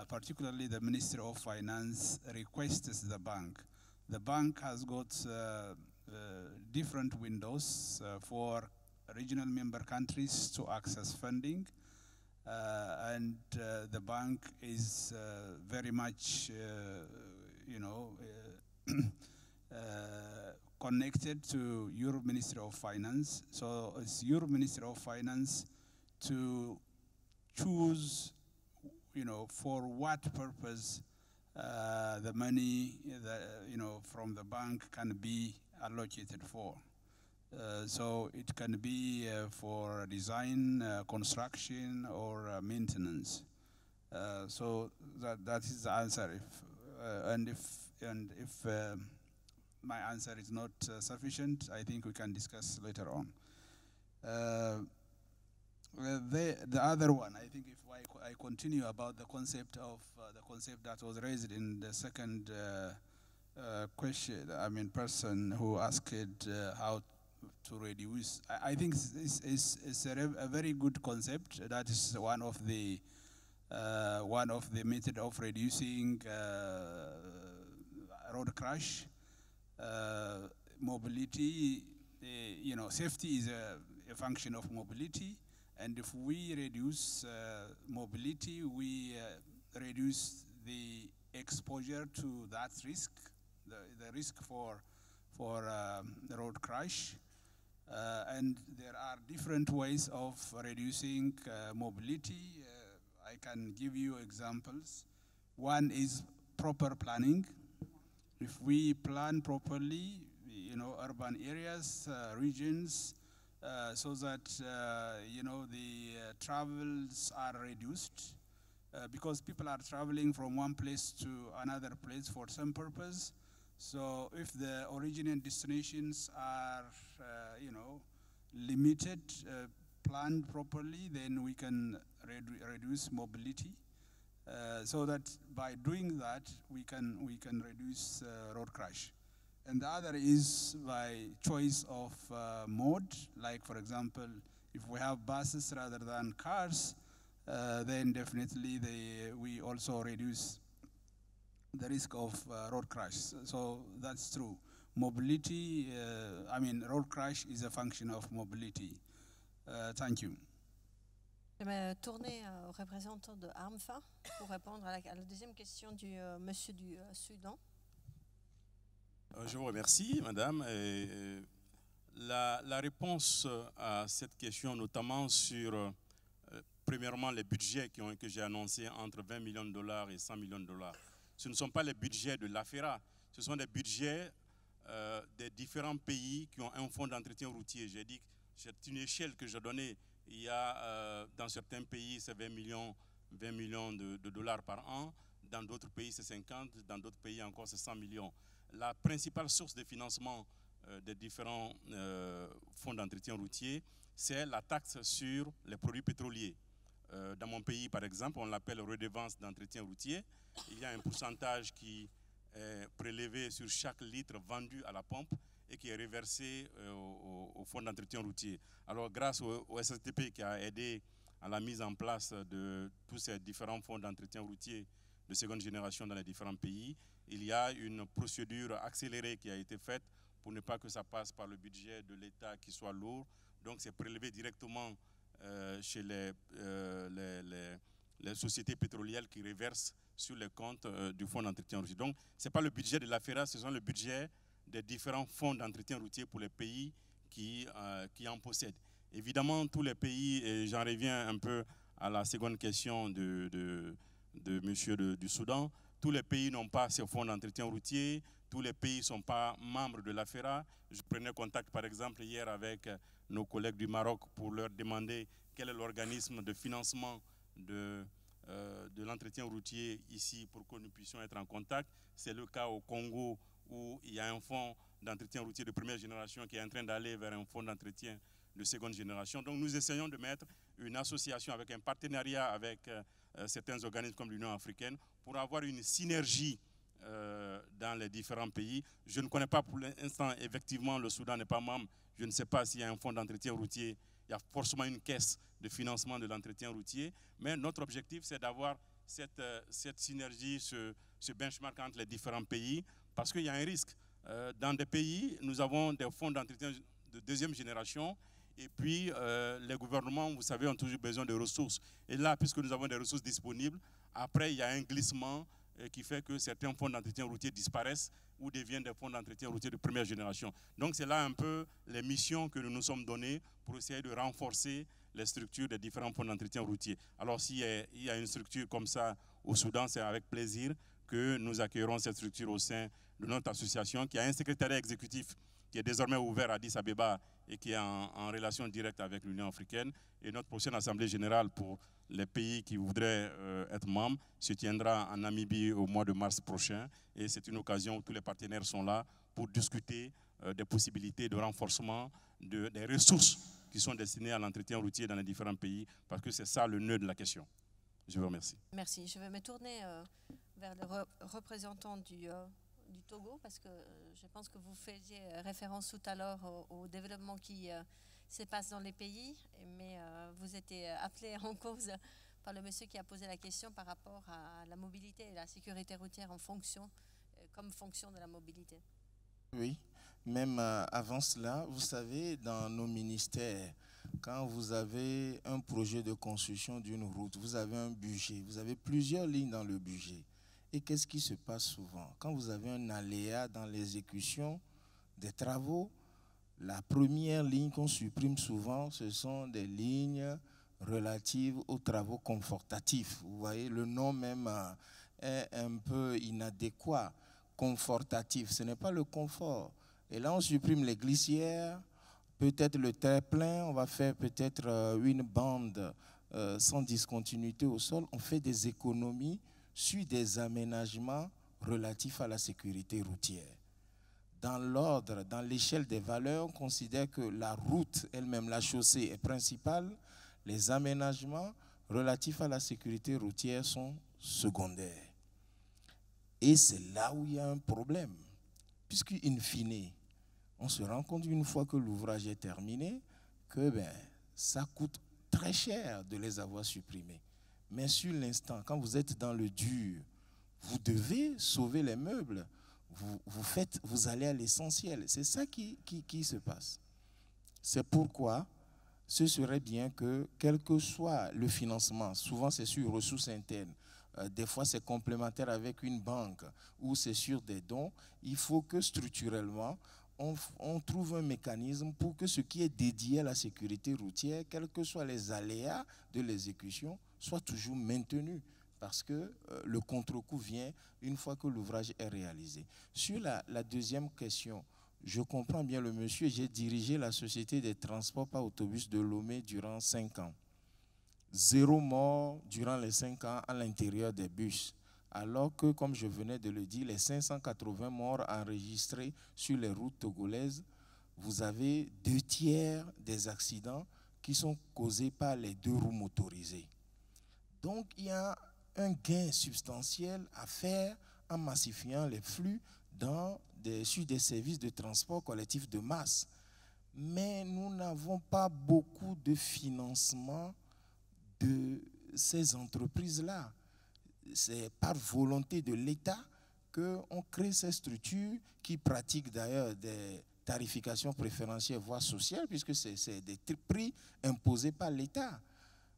particularly the Ministry of Finance, requests the bank. The bank has got different windows for regional member countries to access funding, and the bank is very much, connected to your Ministry of Finance. So it's your Ministry of Finance to choose, for what purpose the money from the bank can be allocated for. So it can be for design, construction, or maintenance. So that is the answer. If my answer is not sufficient, I think we can discuss later on. The other one, I think, if I continue about the concept that was raised in the second question, person who asked how to reduce. I think it's a very good concept. That is one of the method of reducing road crash. Mobility, safety is a function of mobility, and if we reduce mobility, we reduce the exposure to that risk, the risk for the road crash. And there are different ways of reducing mobility. I can give you examples. One is proper planning. If we plan properly, urban areas, regions, so that, the travels are reduced, because people are traveling from one place to another place for some purpose. So if the origin and destinations are, limited, planned properly, then we can reduce mobility. So that by doing that, we can reduce road crash. And the other is by choice of mode. Like, for example, if we have buses rather than cars, then definitely we also reduce the risk of road crash. So that's true. Mobility, road crash is a function of mobility. Thank you. Je vais tourner au représentant de ARMFA pour répondre à la deuxième question du monsieur du Soudan. Je vous remercie, madame. La réponse à cette question, notamment sur, premièrement, les budgets que j'ai annoncés entre 20 millions de dollars et 100 millions de dollars, ce ne sont pas les budgets de l'AFERA, ce sont des budgets des différents pays qui ont un fonds d'entretien routier. J'ai dit que c'est une échelle que j'ai donnée. Il y a, dans certains pays, c'est 20 millions de dollars par an. Dans d'autres pays, c'est 50. Dans d'autres pays encore, c'est 100 millions. La principale source de financement des différents fonds d'entretien routier, c'est la taxe sur les produits pétroliers. Dans mon pays, par exemple, on l'appelle redevance d'entretien routier. Il y a un pourcentage qui est prélevé sur chaque litre vendu à la pompe et qui est reversé au fonds d'entretien routier. Alors, grâce au SSTP qui a aidé à la mise en place de tous ces différents fonds d'entretien routier de seconde génération dans les différents pays, il y a une procédure accélérée qui a été faite pour ne pas que ça passe par le budget de l'État qui soit lourd. Donc, c'est prélevé directement chez les sociétés pétrolières qui reversent sur les comptes du fonds d'entretien routier. Donc, ce n'est pas le budget de l'AFERA, ce sont le budget des différents fonds d'entretien routier pour les pays qui en possèdent. Évidemment, tous les pays, et j'en reviens un peu à la seconde question de monsieur du Soudan, tous les pays n'ont pas ces fonds d'entretien routier, tous les pays ne sont pas membres de l'AFERA. Je prenais contact par exemple hier avec nos collègues du Maroc pour leur demander quel est l'organisme de financement de l'entretien routier ici pour que nous puissions être en contact. C'est le cas au Congo où il y a un fonds d'entretien routier de première génération qui est en train d'aller vers un fonds d'entretien de seconde génération. Donc nous essayons de mettre une association avec un partenariat avec certains organismes comme l'Union africaine pour avoir une synergie dans les différents pays. Je ne connais pas pour l'instant, effectivement, le Soudan n'est pas membre. Je ne sais pas s'il y a un fonds d'entretien routier. Il y a forcément une caisse de financement de l'entretien routier. Mais notre objectif, c'est d'avoir cette synergie, ce benchmark entre les différents pays, parce qu'il y a un risque. Dans des pays, nous avons des fonds d'entretien de deuxième génération, et puis les gouvernements, vous savez, ont toujours besoin de ressources. Et là, puisque nous avons des ressources disponibles, après, il y a un glissement qui fait que certains fonds d'entretien routier disparaissent ou deviennent des fonds d'entretien routier de première génération. Donc c'est là un peu les missions que nous nous sommes données pour essayer de renforcer les structures des différents fonds d'entretien routier. Alors s'il y a une structure comme ça au Soudan, c'est avec plaisir que nous accueillerons cette structure au sein de notre association qui a un secrétariat exécutif qui est désormais ouvert à Addis Abeba et qui est en relation directe avec l'Union africaine. Et notre prochaine Assemblée générale pour les pays qui voudraient être membres se tiendra en Namibie au mois de mars prochain. Et c'est une occasion où tous les partenaires sont là pour discuter des possibilités de renforcement des ressources qui sont destinées à l'entretien routier dans les différents pays, parce que c'est ça le nœud de la question. Je vous remercie. Merci. Je vais me tourner vers le représentant du Togo, parce que je pense que vous faisiez référence tout à l'heure au développement qui se passe dans les pays, mais vous êtes appelé en cause par le monsieur qui a posé la question par rapport à la mobilité et la sécurité routière en fonction, comme fonction de la mobilité. Oui, même avant cela, vous savez, dans nos ministères, quand vous avez un projet de construction d'une route, vous avez un budget, vous avez plusieurs lignes dans le budget. Et qu'est-ce qui se passe souvent? Quand vous avez un aléa dans l'exécution des travaux, la première ligne qu'on supprime souvent, ce sont des lignes relatives aux travaux confortatifs. Vous voyez, le nom même est un peu inadéquat. Confortatif, ce n'est pas le confort. Et là, on supprime les glissières, peut-être le terre-plein, on va faire peut-être une bande sans discontinuité au sol. On fait des économies sur des aménagements relatifs à la sécurité routière. Dans l'ordre, dans l'échelle des valeurs, on considère que la route elle-même, la chaussée est principale, les aménagements relatifs à la sécurité routière sont secondaires. Et c'est là où il y a un problème, puisque in fine, on se rend compte une fois que l'ouvrage est terminé, que ça coûte très cher de les avoir supprimés. Mais sur l'instant, quand vous êtes dans le dur, vous devez sauver les meubles. Vous allez à l'essentiel. C'est ça qui se passe. C'est pourquoi ce serait bien que, quel que soit le financement, souvent c'est sur ressources internes, des fois c'est complémentaire avec une banque ou c'est sur des dons, il faut que structurellement, on trouve un mécanisme pour que ce qui est dédié à la sécurité routière, quels que soient les aléas de l'exécution, soit toujours maintenu. Parce que le contre-coup vient une fois que l'ouvrage est réalisé. Sur la deuxième question, je comprends bien le monsieur, j'ai dirigé la société des transports par autobus de Lomé durant 5 ans. 0 mort durant les 5 ans à l'intérieur des bus. Alors que, comme je venais de le dire, les 580 morts enregistrés sur les routes togolaises, vous avez 2/3 des accidents qui sont causés par les 2 roues motorisées. Donc, il y a un gain substantiel à faire en massifiant les flux sur des services de transport collectif de masse. Mais nous n'avons pas beaucoup de financement de ces entreprises-là. C'est par volonté de l'État qu'on crée ces structures qui pratiquent d'ailleurs des tarifications préférentielles, voire sociales, puisque c'est des prix imposés par l'État.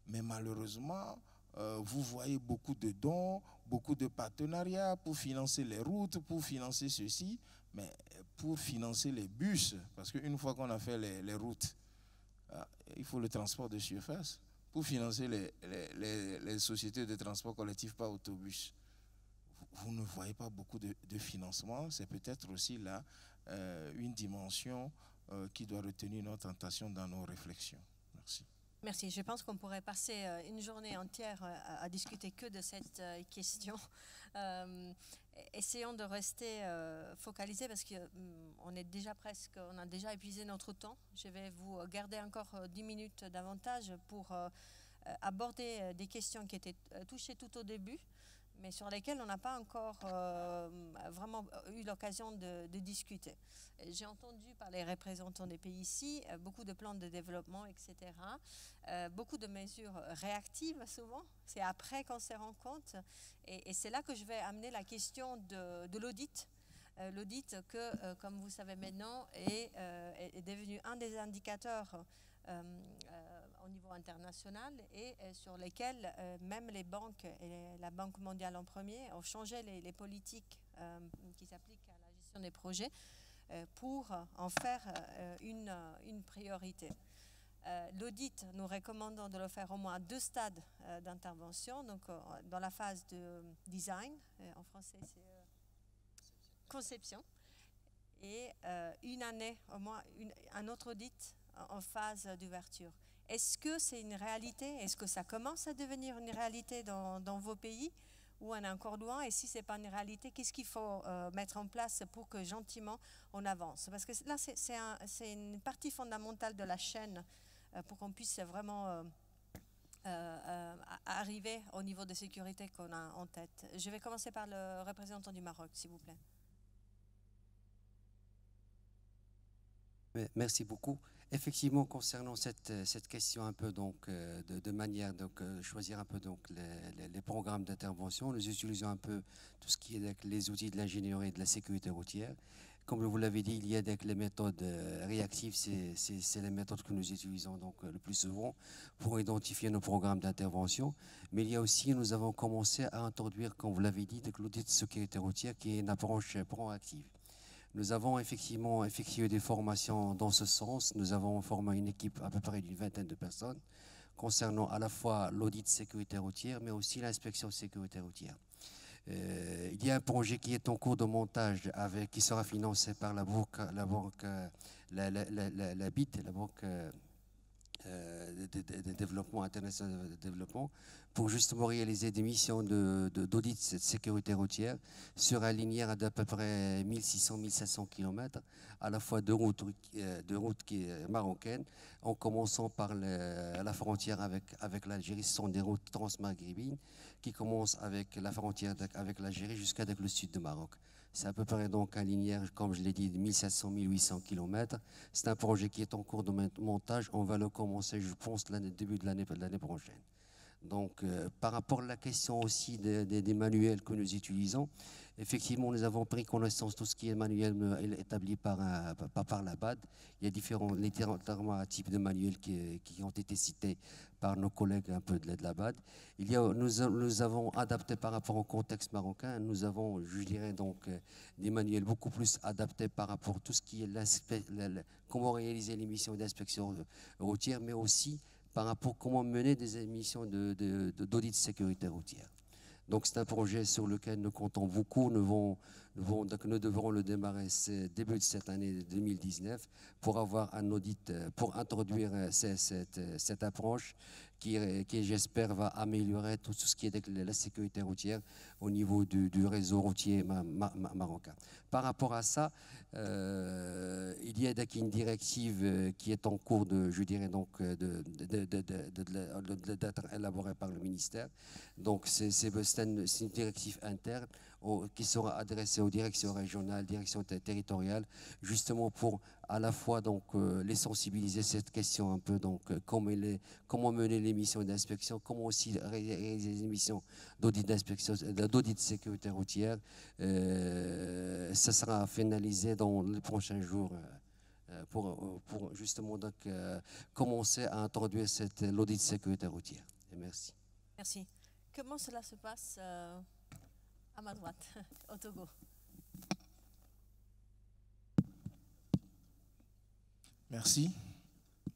Mais malheureusement, vous voyez beaucoup de dons, beaucoup de partenariats pour financer les routes, pour financer ceci, mais pour financer les bus, parce qu'une fois qu'on a fait les routes, il faut le transport de surface, pour financer les sociétés de transport collectif par autobus. Vous ne voyez pas beaucoup de financement, c'est peut-être aussi là une dimension qui doit retenir notre attention dans nos réflexions. Merci. Merci. Je pense qu'on pourrait passer une journée entière à discuter que de cette question. Essayons de rester focalisés parce qu'on est déjà on a déjà épuisé notre temps. Je vais vous garder encore 10 minutes davantage pour aborder des questions qui étaient touchées tout au début, mais sur lesquels on n'a pas encore vraiment eu l'occasion de discuter. J'ai entendu par les représentants des pays ici beaucoup de plans de développement, etc. Beaucoup de mesures réactives souvent, c'est après qu'on se rend compte. Et c'est là que je vais amener la question de l'audit. L'audit que, comme vous savez maintenant, est devenu un des indicateurs au niveau international et sur lesquels même les banques, et la Banque mondiale en premier, ont changé les politiques qui s'appliquent à la gestion des projets pour en faire une priorité. L'audit, nous recommandons de le faire au moins à 2 stades d'intervention, donc dans la phase de design, en français c'est conception, et une année au moins un autre audit en phase d'ouverture. Est-ce que c'est une réalité? Est-ce que ça commence à devenir une réalité dans vos pays ou on est encore loin? Et si ce n'est pas une réalité, qu'est-ce qu'il faut mettre en place pour que gentiment on avance? Parce que là, c'est une partie fondamentale de la chaîne pour qu'on puisse vraiment arriver au niveau de sécurité qu'on a en tête. Je vais commencer par le représentant du Maroc, s'il vous plaît. Merci beaucoup. Effectivement, concernant cette question un peu donc de manière donc choisir un peu donc les programmes d'intervention, nous utilisons un peu tout ce qui est avec les outils de l'ingénierie et de la sécurité routière. Comme vous l'avez dit, il y a donc les méthodes réactives, c'est les méthodes que nous utilisons donc le plus souvent pour identifier nos programmes d'intervention. Mais il y a aussi, nous avons commencé à introduire, comme vous l'avez dit, l'audit de sécurité routière qui est une approche proactive. Nous avons effectivement effectué des formations dans ce sens. Nous avons formé une équipe à peu près d'une 20aine de personnes concernant à la fois l'audit de sécurité routière, mais aussi l'inspection de sécurité routière. Il y a un projet qui est en cours de montage qui sera financé par la banque, la BIT, la Banque de développement international de développement, pour justement réaliser des missions d'audit de sécurité routière sur un linéaire d'à peu près 1600-1700 km, à la fois de routes qui est marocaines, en commençant par la frontière avec l'Algérie. Ce sont des routes transmaghrébines qui commencent avec la frontière avec l'Algérie jusqu'à le sud du Maroc. C'est à peu près donc un linéaire, comme je l'ai dit, de 1700-1800 km. C'est un projet qui est en cours de montage. On va le commencer, je pense, début de l'année prochaine. Donc, par rapport à la question aussi des manuels que nous utilisons, effectivement, nous avons pris connaissance de tout ce qui est manuel établi par la BAD. Il y a différents types de manuels qui ont été cités par nos collègues un peu de la BAD. Nous avons adapté par rapport au contexte marocain. Nous avons, je dirais, donc, des manuels beaucoup plus adaptés par rapport à tout ce qui est comment réaliser les missions d'inspection routière, mais aussi par rapport à comment mener des missions d'audit de sécurité routière. Donc c'est un projet sur lequel nous comptons beaucoup. Nous devrons le démarrer début de cette année 2019 pour avoir un audit, pour introduire cette approche qui j'espère, va améliorer tout ce qui est la sécurité routière au niveau du réseau routier marocain. Par rapport à ça, il y a une directive qui est en cours je dirais donc d'être élaborée par le ministère. Donc c'est une directive interne qui sera adressée aux directions régionales, directions territoriales, justement pour à la fois donc les sensibiliser cette question un peu donc comment mener les missions d'inspection, comment aussi réaliser les missions d'audit d'inspection, d'audit de sécurité routière. Ça sera finalisé dans les prochains jours pour justement donc commencer à introduire l'audit de sécurité routière. Et merci. Merci. Comment cela se passe à ma droite, au Togo? Merci.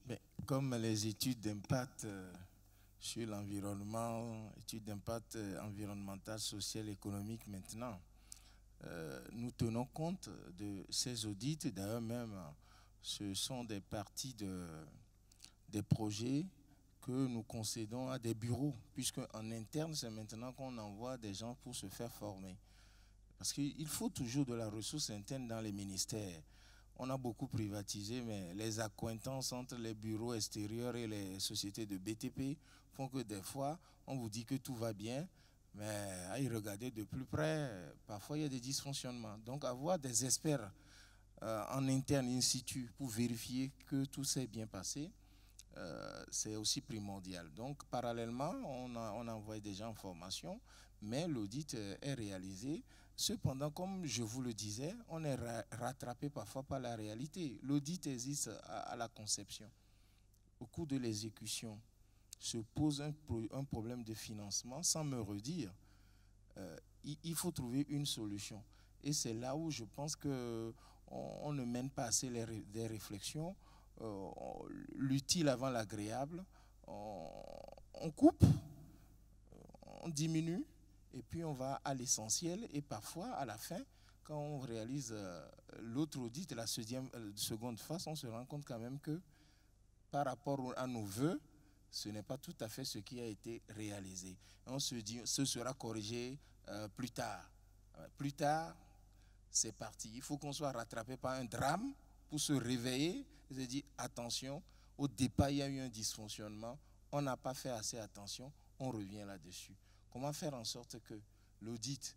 Mais comme les études d'impact sur l'environnement, études d'impact environnemental, social, économique maintenant, nous tenons compte de ces audits. D'ailleurs même, ce sont des parties des projets que nous concédons à des bureaux, puisque en interne, c'est maintenant qu'on envoie des gens pour se faire former. Parce qu'il faut toujours de la ressource interne dans les ministères. On a beaucoup privatisé, mais les accointances entre les bureaux extérieurs et les sociétés de BTP font que des fois, on vous dit que tout va bien, Mais à y regarder de plus près, parfois il y a des dysfonctionnements. Donc avoir des experts en interne, in situ, pour vérifier que tout s'est bien passé, c'est aussi primordial. Donc parallèlement, on envoie des gens en formation, mais l'audit est réalisé. Cependant, comme je vous le disais, on est rattrapé parfois par la réalité. L'audit existe à la conception. Au cours de l'exécution, se pose un problème de financement, sans me redire, il faut trouver une solution. Et c'est là où je pense qu'on ne mène pas assez des réflexions, l'utile avant l'agréable, on coupe, on diminue, et puis on va à l'essentiel. Et parfois, à la fin, quand on réalise l'autre audit, la seconde phase, on se rend compte quand même que par rapport à nos voeux, ce n'est pas tout à fait ce qui a été réalisé. On se dit, ce sera corrigé plus tard. Plus tard, c'est parti. Il faut qu'on soit rattrapé par un drame pour se réveiller et se dire, attention, au départ, il y a eu un dysfonctionnement, on n'a pas fait assez attention, on revient là-dessus. Comment faire en sorte que l'audit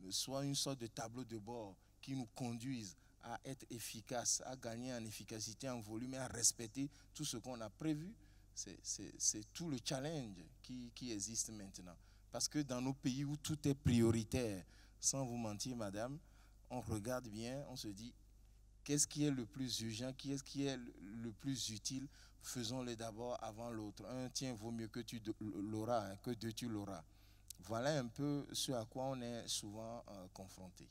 soit une sorte de tableau de bord qui nous conduise à être efficace, à gagner en efficacité, en volume et à respecter tout ce qu'on a prévu? C'est tout le challenge qui existe maintenant. Parce que dans nos pays où tout est prioritaire, sans vous mentir, madame, on regarde bien, on se dit, qu'est-ce qui est le plus urgent, qu'est-ce qui est le plus utile, faisons-le d'abord avant l'autre. Un, tiens, vaut mieux que tu l'auras, que deux, tu l'auras. Voilà un peu ce à quoi on est souvent confronté.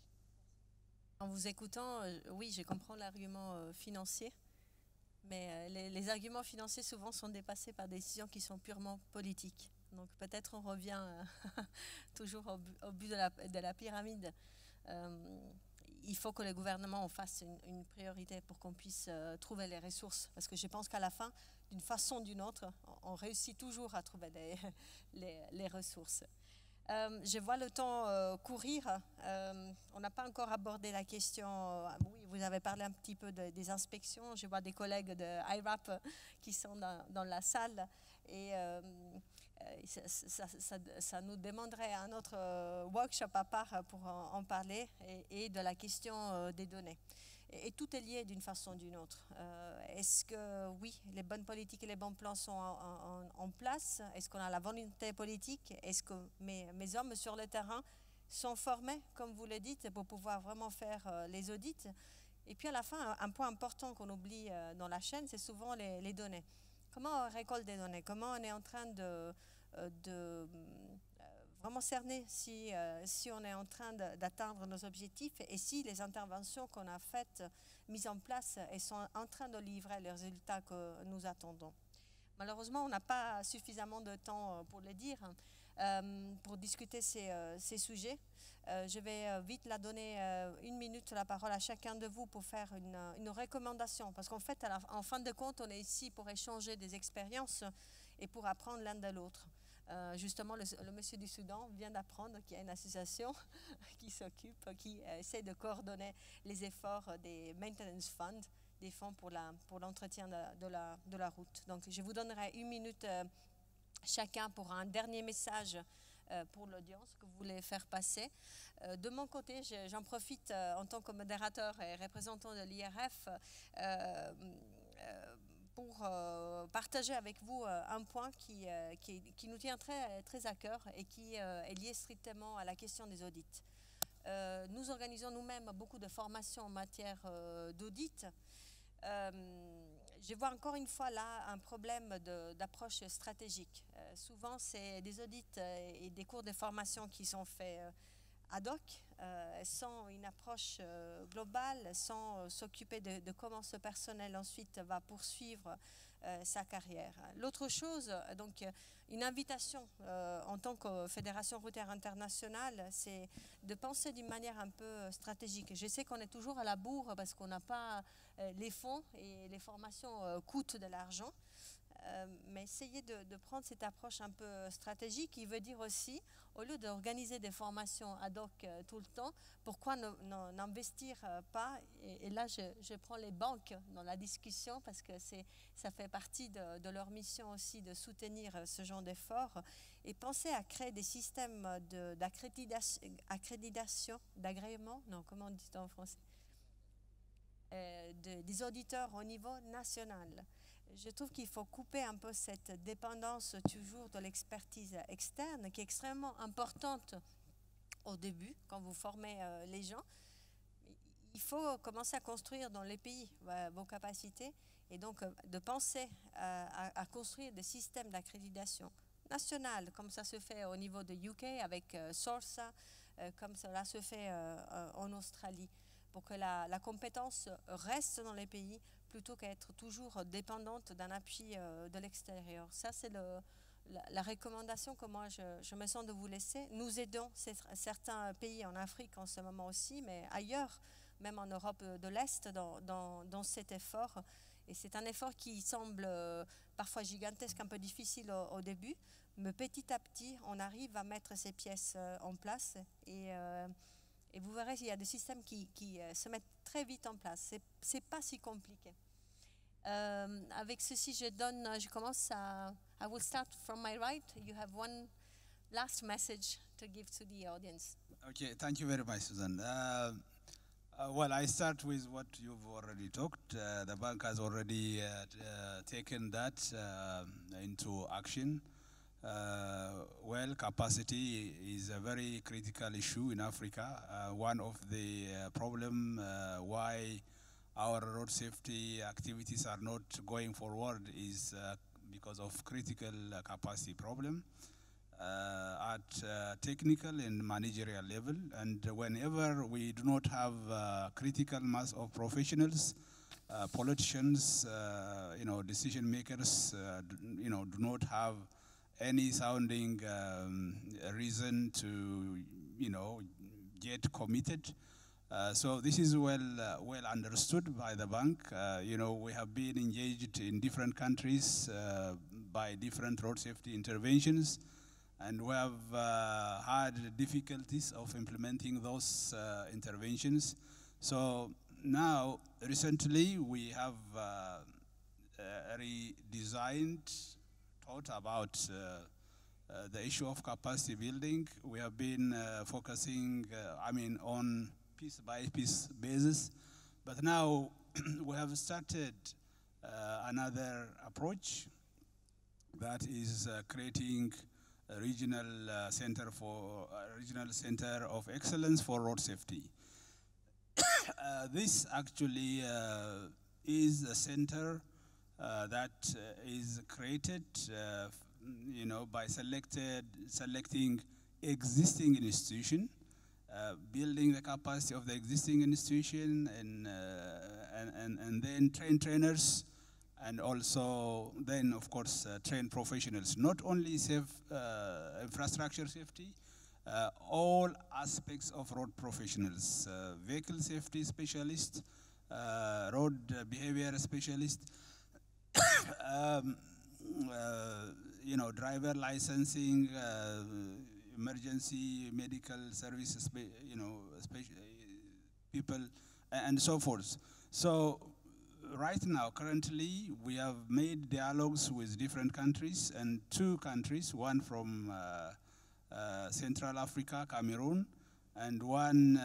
En vous écoutant, oui, je comprends l'argument financier. Mais les arguments financiers souvent sont dépassés par des décisions qui sont purement politiques. Donc peut-être on revient toujours au but de la pyramide. Il faut que le gouvernement en fasse une priorité pour qu'on puisse trouver les ressources. Parce que je pense qu'à la fin, d'une façon ou d'une autre, on réussit toujours à trouver les ressources. Je vois le temps courir. On n'a pas encore abordé la question. Oui, vous avez parlé un petit peu des inspections. Je vois des collègues de IRAP qui sont dans la salle. Et ça nous demanderait un autre workshop à part pour en parler et de la question des données. Et tout est lié d'une façon ou d'une autre. Est-ce que, oui, les bonnes politiques et les bons plans sont en place? Est-ce qu'on a la volonté politique? Est-ce que mes hommes sur le terrain sont formés, comme vous le dites, pour pouvoir vraiment faire les audits? Et puis à la fin, un point important qu'on oublie dans la chaîne, c'est souvent les données. Comment on récolte des données? Comment on est en train de vraiment cerner si on est en train d'atteindre nos objectifs et si les interventions qu'on a faites, mises en place, elles sont en train de livrer les résultats que nous attendons. Malheureusement, on n'a pas suffisamment de temps pour le dire, pour discuter ces sujets. Je vais vite donner 1 minute la parole à chacun de vous pour faire une recommandation. Parce qu'en fait, en fin de compte, on est ici pour échanger des expériences et pour apprendre l'un de l'autre. Justement, le monsieur du Soudan vient d'apprendre qu'il y a une association qui s'occupe, qui essaie de coordonner les efforts des maintenance funds, des fonds pour l'entretien de la route. Donc, je vous donnerai 1 minute chacun pour un dernier message pour l'audience que vous voulez faire passer. De mon côté, j'en profite en tant que modérateur et représentant de l'IRF pour partager avec vous un point qui nous tient très, très à cœur et qui est lié strictement à la question des audits. Nous organisons nous-mêmes beaucoup de formations en matière d'audit. Je vois encore une fois là un problème d'approche stratégique. Souvent, c'est des audits et des cours de formation qui sont faits ad hoc, sans une approche globale, sans s'occuper de comment ce personnel ensuite va poursuivre sa carrière. L'autre chose, donc une invitation en tant que Fédération routière internationale, c'est de penser d'une manière un peu stratégique. Je sais qu'on est toujours à la bourre parce qu'on n'a pas les fonds et les formations coûtent de l'argent. mais essayer de prendre cette approche un peu stratégique, qui veut dire aussi, au lieu d'organiser des formations ad hoc tout le temps, pourquoi n'investir pas, et là je prends les banques dans la discussion, parce que ça fait partie de leur mission aussi de soutenir ce genre d'efforts, et penser à créer des systèmes d'accréditation, d'agrément, non, comment on dit en français, des auditeurs au niveau national. Je trouve qu'il faut couper un peu cette dépendance toujours de l'expertise externe, qui est extrêmement importante au début, quand vous formez les gens. Il faut commencer à construire dans les pays vos capacités, et donc de penser à construire des systèmes d'accréditation nationale, comme ça se fait au niveau de UK avec SORSA, comme cela se fait en Australie, pour que la compétence reste dans les pays, plutôt qu'être toujours dépendante d'un appui de l'extérieur. Ça, c'est la recommandation que moi, je me sens de vous laisser. Nous aidons certains pays en Afrique en ce moment aussi, mais ailleurs, même en Europe de l'Est, dans cet effort. Et c'est un effort qui semble parfois gigantesque, un peu difficile au début, mais petit à petit, on arrive à mettre ces pièces en place, et vous verrez, il y a des systèmes qui se mettent très vite en place. C'est pas si compliqué. Avec ceci, je commence à... I will start from my right. You have one last message to give to the audience. Okay, thank you very much, Susan. Well, I start with what you've already talked. The bank has already taken that into action. Well, capacity is a very critical issue in Africa. One of the problem why our road safety activities are not going forward is because of critical capacity problem at technical and managerial level. And whenever we do not have critical mass of professionals, politicians, decision makers, do not have any sounding reason to, get committed. So this is well understood by the bank. We have been engaged in different countries by different road safety interventions, and we have had difficulties of implementing those interventions. So now, recently, we have redesigned, thought about the issue of capacity building. We have been focusing, on piece-by-piece basis, but now we have started another approach that is creating a regional center of excellence for road safety. This actually is a center that is created, by selecting existing institution, building the capacity of the existing institution, and then train trainers, and also then, of course, train professionals. Not only infrastructure safety, all aspects of road professionals, vehicle safety specialists, road behavior specialists, driver licensing, emergency medical services, people, and so forth. So right now, currently, we have made dialogues with different countries, and 2 countries, one from Central Africa, Cameroon, and one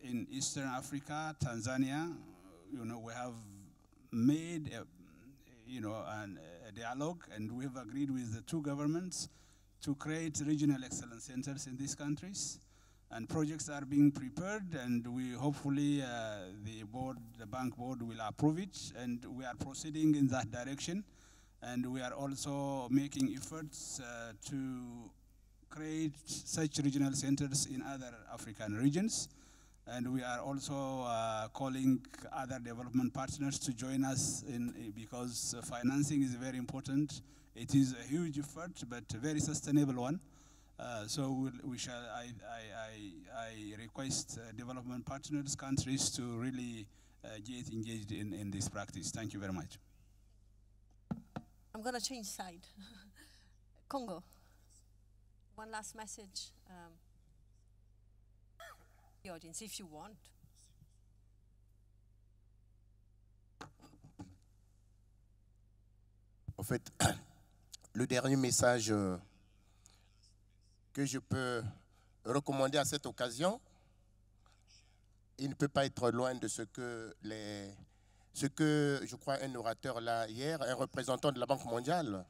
in Eastern Africa, Tanzania. We have made a dialogue, and we have agreed with the 2 governments to create regional excellence centers in these countries. And projects are being prepared, and we hopefully the bank board will approve it, and we are proceeding in that direction. And we are also making efforts to create such regional centers in other African regions. And we are also calling other development partners to join us because financing is very important. It is a huge effort, but a very sustainable one. So I request development partners, countries to really get engaged in this practice. Thank you very much. I'm going to change side. Congo. One last message. The audience, if you want. En fait, le dernier message que je peux recommander à cette occasion, il ne peut pas être loin de ce que je crois un orateur là hier, un représentant de la Banque mondiale,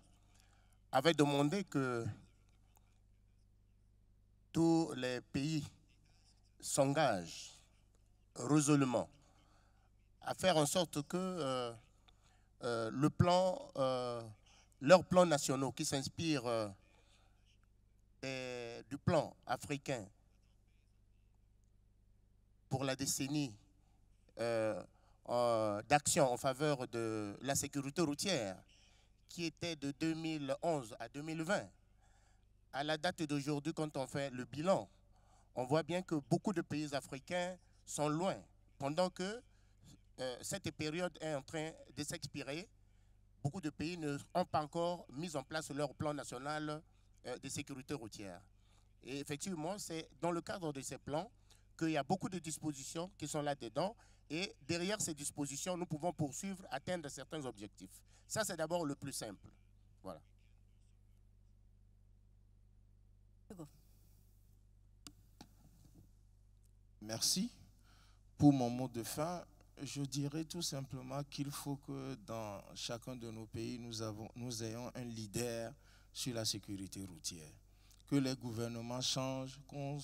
avait demandé que tous les pays s'engagent résolument à faire en sorte que leurs plans nationaux qui s'inspirent du plan africain pour la décennie d'action en faveur de la sécurité routière, qui était de 2011 à 2020. À la date d'aujourd'hui, quand on fait le bilan, on voit bien que beaucoup de pays africains sont loin, pendant que cette période est en train de s'expirer. Beaucoup de pays n'ont pas encore mis en place leur plan national de sécurité routière. Et effectivement, c'est dans le cadre de ces plans qu'il y a beaucoup de dispositions qui sont là-dedans. Et derrière ces dispositions, nous pouvons poursuivre, atteindre certains objectifs. Ça, c'est d'abord le plus simple. Voilà. Merci. Pour mon mot de fin, je dirais tout simplement qu'il faut que dans chacun de nos pays, nous ayons un leader sur la sécurité routière. Que les gouvernements changent, qu'on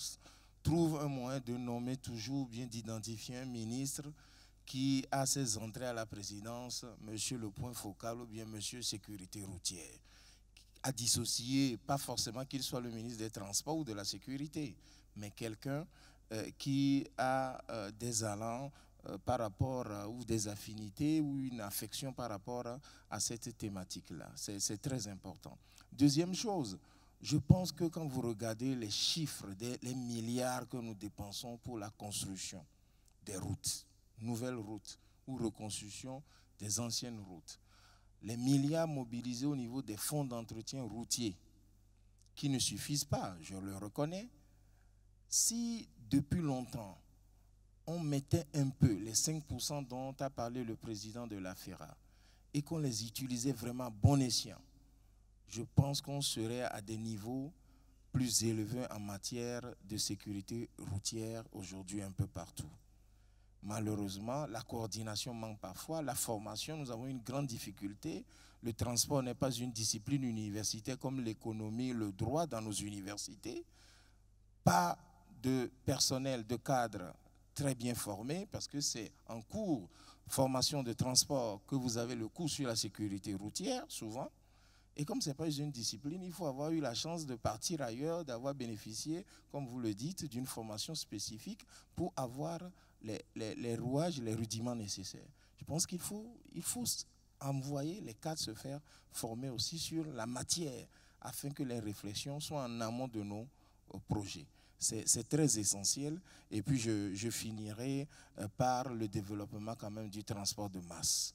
trouve un moyen de nommer toujours, bien d'identifier un ministre qui a ses entrées à la présidence, monsieur le point focal ou bien monsieur sécurité routière. À dissocier, pas forcément qu'il soit le ministre des Transports ou de la Sécurité, mais quelqu'un qui a des allants par rapport ou des affinités ou une affection par rapport à cette thématique-là. C'est très important. Deuxième chose, je pense que quand vous regardez les chiffres, les milliards que nous dépensons pour la construction des routes, nouvelles routes ou reconstruction des anciennes routes, les milliards mobilisés au niveau des fonds d'entretien routier, qui ne suffisent pas, je le reconnais, si depuis longtemps, on mettait un peu les 5% dont a parlé le président de la FERA et qu'on les utilisait vraiment à bon escient, je pense qu'on serait à des niveaux plus élevés en matière de sécurité routière aujourd'hui un peu partout. Malheureusement, la coordination manque parfois, la formation, nous avons une grande difficulté. Le transport n'est pas une discipline universitaire comme l'économie, le droit dans nos universités. Pas de personnel, de cadres très bien formés, parce que c'est en cours formation de transport que vous avez le cours sur la sécurité routière, souvent. Et comme ce n'est pas une discipline, il faut avoir eu la chance de partir ailleurs, d'avoir bénéficié, comme vous le dites, d'une formation spécifique pour avoir les rouages, les rudiments nécessaires. Je pense qu'il faut envoyer les cadres se faire former aussi sur la matière afin que les réflexions soient en amont de nos projets. C'est très essentiel. Et puis je finirai par le développement quand même du transport de masse.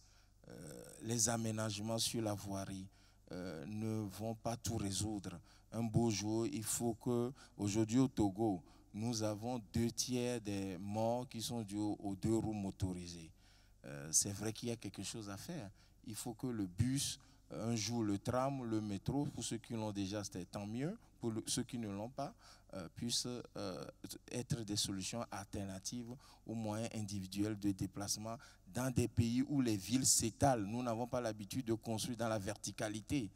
Les aménagements sur la voirie ne vont pas tout résoudre. Un beau jour, il faut que, aujourd'hui au Togo, nous avons 2/3 des morts qui sont dus aux 2 roues motorisées. C'est vrai qu'il y a quelque chose à faire. Il faut que le bus, un jour le tram, le métro, pour ceux qui l'ont déjà, c'est tant mieux. Pour ceux qui ne l'ont pas, puissent être des solutions alternatives aux moyens individuels de déplacement dans des pays où les villes s'étalent. Nous n'avons pas l'habitude de construire dans la verticalité.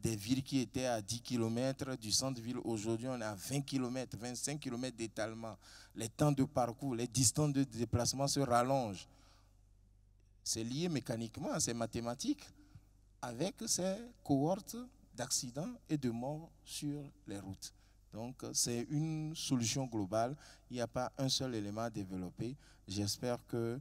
Des villes qui étaient à 10 km du centre-ville, aujourd'hui on est à 20 km, 25 km d'étalement. Les temps de parcours, les distances de déplacement se rallongent. C'est lié mécaniquement, c'est mathématique, avec ces cohortes d'accidents et de morts sur les routes. Donc c'est une solution globale, il n'y a pas un seul élément à développer. J'espère que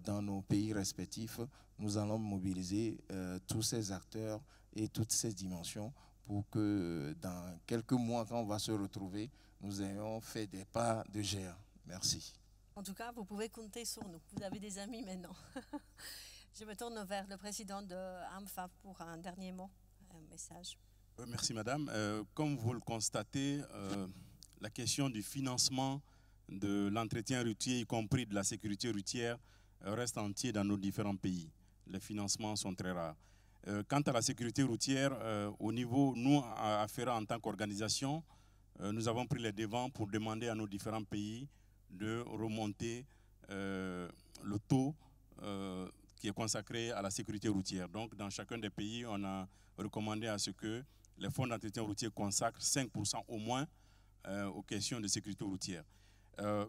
dans nos pays respectifs, nous allons mobiliser tous ces acteurs et toutes ces dimensions pour que dans quelques mois, quand on va se retrouver, nous ayons fait des pas de géant. Merci. En tout cas, vous pouvez compter sur nous. Vous avez des amis maintenant. Je me tourne vers le président de AMFA pour un dernier mot, un message. Merci madame. Comme vous le constatez, la question du financement de l'entretien routier, y compris de la sécurité routière, reste entier dans nos différents pays. Les financements sont très rares. Quant à la sécurité routière, au niveau, nous, à FERA, en tant qu'organisation, nous avons pris les devants pour demander à nos différents pays de remonter le taux qui est consacré à la sécurité routière. Donc, dans chacun des pays, on a recommandé à ce que les fonds d'entretien routier consacrent 5% au moins aux questions de sécurité routière.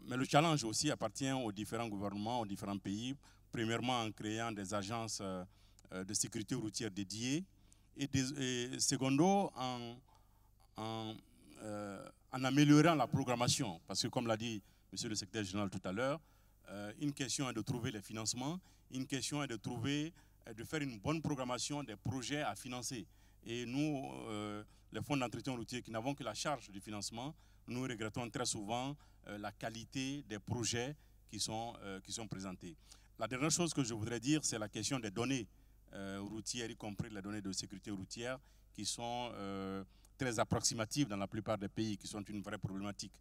Mais le challenge aussi appartient aux différents gouvernements, aux différents pays, premièrement en créant des agences de sécurité routière dédiées et secondo en améliorant la programmation. Parce que comme l'a dit monsieur le secrétaire général tout à l'heure, une question est de trouver les financements, une question est de faire une bonne programmation des projets à financer. Et nous, les fonds d'entretien routier qui n'avons que la charge du financement, nous regrettons très souvent la qualité des projets qui sont présentés. La dernière chose que je voudrais dire, c'est la question des données routières, y compris les données de sécurité routière, qui sont très approximatives dans la plupart des pays, qui sont une vraie problématique.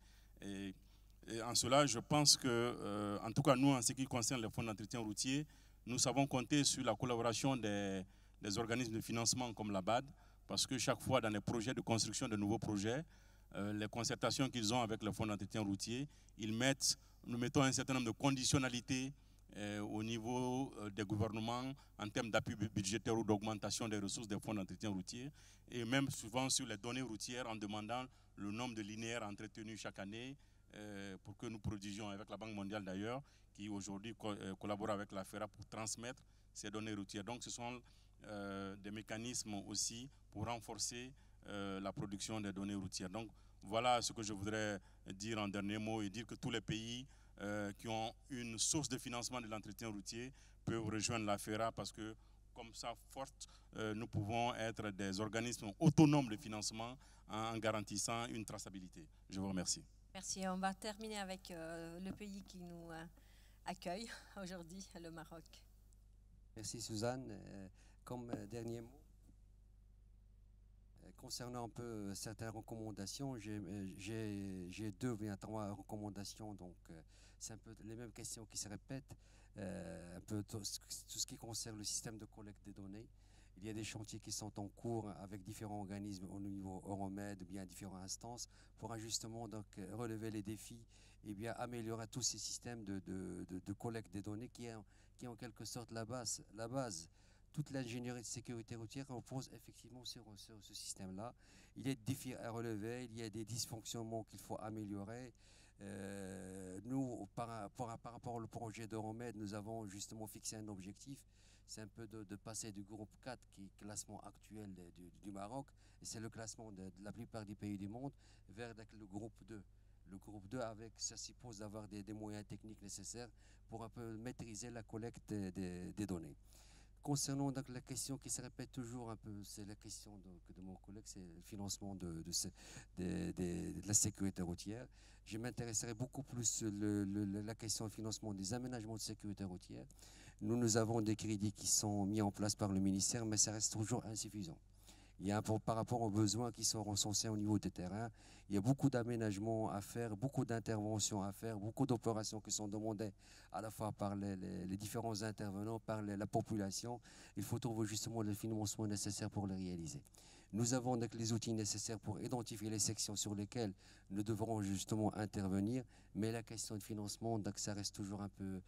Et en cela, je pense que, en tout cas nous, en ce qui concerne les fonds d'entretien routier, nous savons compter sur la collaboration des organismes de financement comme la BAD, parce que chaque fois dans les projets de construction de nouveaux projets, les concertations qu'ils ont avec le fonds d'entretien routier, nous mettons un certain nombre de conditionnalités au niveau des gouvernements en termes d'appui budgétaire ou d'augmentation des ressources des fonds d'entretien routier, et même souvent sur les données routières en demandant le nombre de linéaires entretenus chaque année pour que nous produisions avec la Banque mondiale d'ailleurs, qui aujourd'hui collabore avec la FERA pour transmettre ces données routières. Donc ce sont des mécanismes aussi pour renforcer la production des données routières. Donc voilà ce que je voudrais dire en dernier mot et dire que tous les pays qui ont une source de financement de l'entretien routier peuvent rejoindre la FERA parce que comme ça, forte, nous pouvons être des organismes autonomes de financement en garantissant une traçabilité. Je vous remercie. Merci. On va terminer avec le pays qui nous accueille aujourd'hui, le Maroc. Merci Suzanne. Comme dernier mot, concernant un peu certaines recommandations, j'ai 2 ou bien 3 recommandations, donc c'est un peu les mêmes questions qui se répètent, un peu tout ce qui concerne le système de collecte des données. Il y a des chantiers qui sont en cours avec différents organismes au niveau Euromed ou bien différentes instances pour justement donc relever les défis et bien améliorer tous ces systèmes de collecte des données qui est en quelque sorte la base. Toute l'ingénierie de sécurité routière repose effectivement sur ce système-là. Il y a des défis à relever, il y a des dysfonctionnements qu'il faut améliorer. Nous, par rapport au projet d'Euromed, nous avons justement fixé un objectif, c'est un peu de passer du groupe 4, qui est le classement actuel du Maroc, et c'est le classement de la plupart des pays du monde, vers le groupe 2. Le groupe 2, ça suppose d'avoir des moyens techniques nécessaires pour un peu maîtriser la collecte des données. Concernant donc la question qui se répète toujours un peu, c'est la question de mon collègue, c'est le financement de la sécurité routière. Je m'intéresserai beaucoup plus sur la question du financement des aménagements de sécurité routière. Nous avons des crédits qui sont mis en place par le ministère, mais ça reste toujours insuffisant. Il y a par rapport aux besoins qui sont recensés au niveau des terrains, il y a beaucoup d'aménagements à faire, beaucoup d'interventions à faire, beaucoup d'opérations qui sont demandées à la fois par les différents intervenants, par la population. Il faut trouver justement le financement nécessaire pour les réaliser. Nous avons donc les outils nécessaires pour identifier les sections sur lesquelles nous devrons justement intervenir, mais la question de financement, donc, ça reste toujours un peu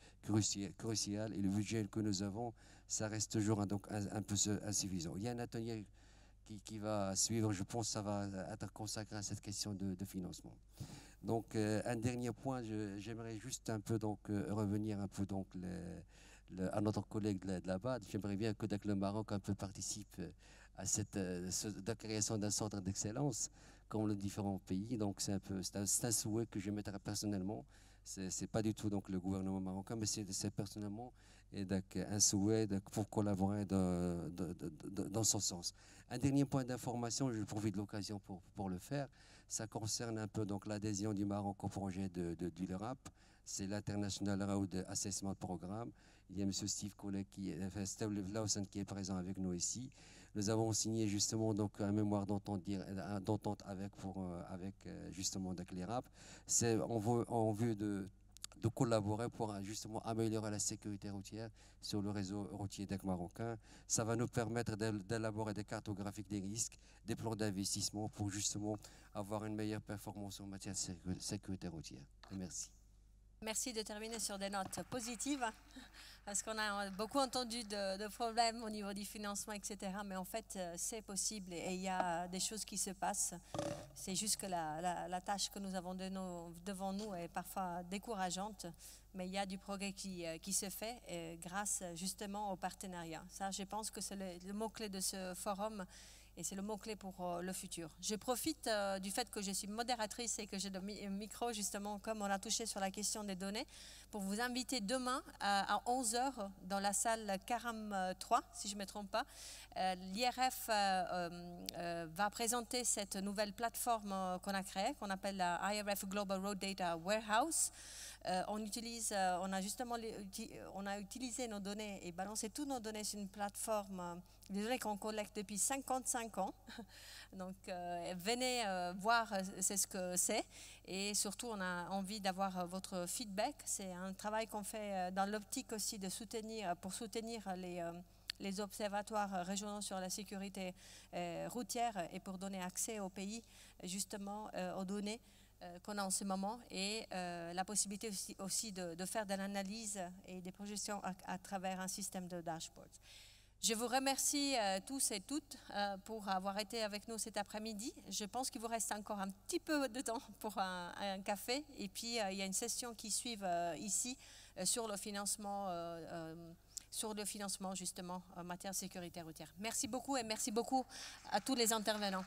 crucial et le budget que nous avons, ça reste toujours donc, un peu insuffisant. Il y a un atelier qui va suivre, je pense que ça va être consacré à cette question de financement. Donc un dernier point, j'aimerais juste un peu donc revenir un peu donc à notre collègue de la BAD. J'aimerais bien que le Maroc un peu participe à la création d'un centre d'excellence comme les différents pays. Donc c'est un souhait que je mettrai personnellement. C'est pas du tout donc le gouvernement marocain, mais c'est personnellement et donc un souhait pour collaborer dans ce sens. Un dernier point d'information, je profite de l'occasion pour le faire. Ça concerne un peu donc l'adhésion du Maroc au projet du LRAP. C'est l'International Road Assessment Programme. Il y a M. Steve Collet, Steve Lawson qui est présent avec nous ici. Nous avons signé justement donc un mémoire d'entente avec justement l'IRAP. C'est en vue de collaborer pour justement améliorer la sécurité routière sur le réseau routier marocain. Ça va nous permettre d'élaborer des cartographies des risques, des plans d'investissement pour justement avoir une meilleure performance en matière de sécurité routière. Merci. Merci de terminer sur des notes positives, parce qu'on a beaucoup entendu de problèmes au niveau du financement, etc. Mais en fait, c'est possible et il y a des choses qui se passent. C'est juste que la tâche que nous avons devant nous est parfois décourageante, mais il y a du progrès qui se fait grâce justement au partenariat. Ça, je pense que c'est le mot-clé de ce forum. Et c'est le mot-clé pour le futur. Je profite du fait que je suis modératrice et que j'ai le micro, justement, comme on a touché sur la question des données, pour vous inviter demain à 11h dans la salle Karam 3, si je ne me trompe pas. L'IRF va présenter cette nouvelle plateforme qu'on a créée, qu'on appelle la IRF Global Road Data Warehouse. On a utilisé nos données et balancé toutes nos données sur une plateforme, des données qu'on collecte depuis 55 ans. Donc venez voir c'est ce que c'est, et surtout on a envie d'avoir votre feedback. C'est un travail qu'on fait dans l'optique aussi de soutenir les observatoires régionaux sur la sécurité routière et pour donner accès au pays justement aux données qu'on a en ce moment, et la possibilité aussi de faire de l'analyse et des projections à travers un système de dashboard. Je vous remercie tous et toutes pour avoir été avec nous cet après-midi. Je pense qu'il vous reste encore un petit peu de temps pour un café, et puis il y a une session qui suit ici sur le financement justement en matière de sécurité routière. Merci beaucoup et merci beaucoup à tous les intervenants.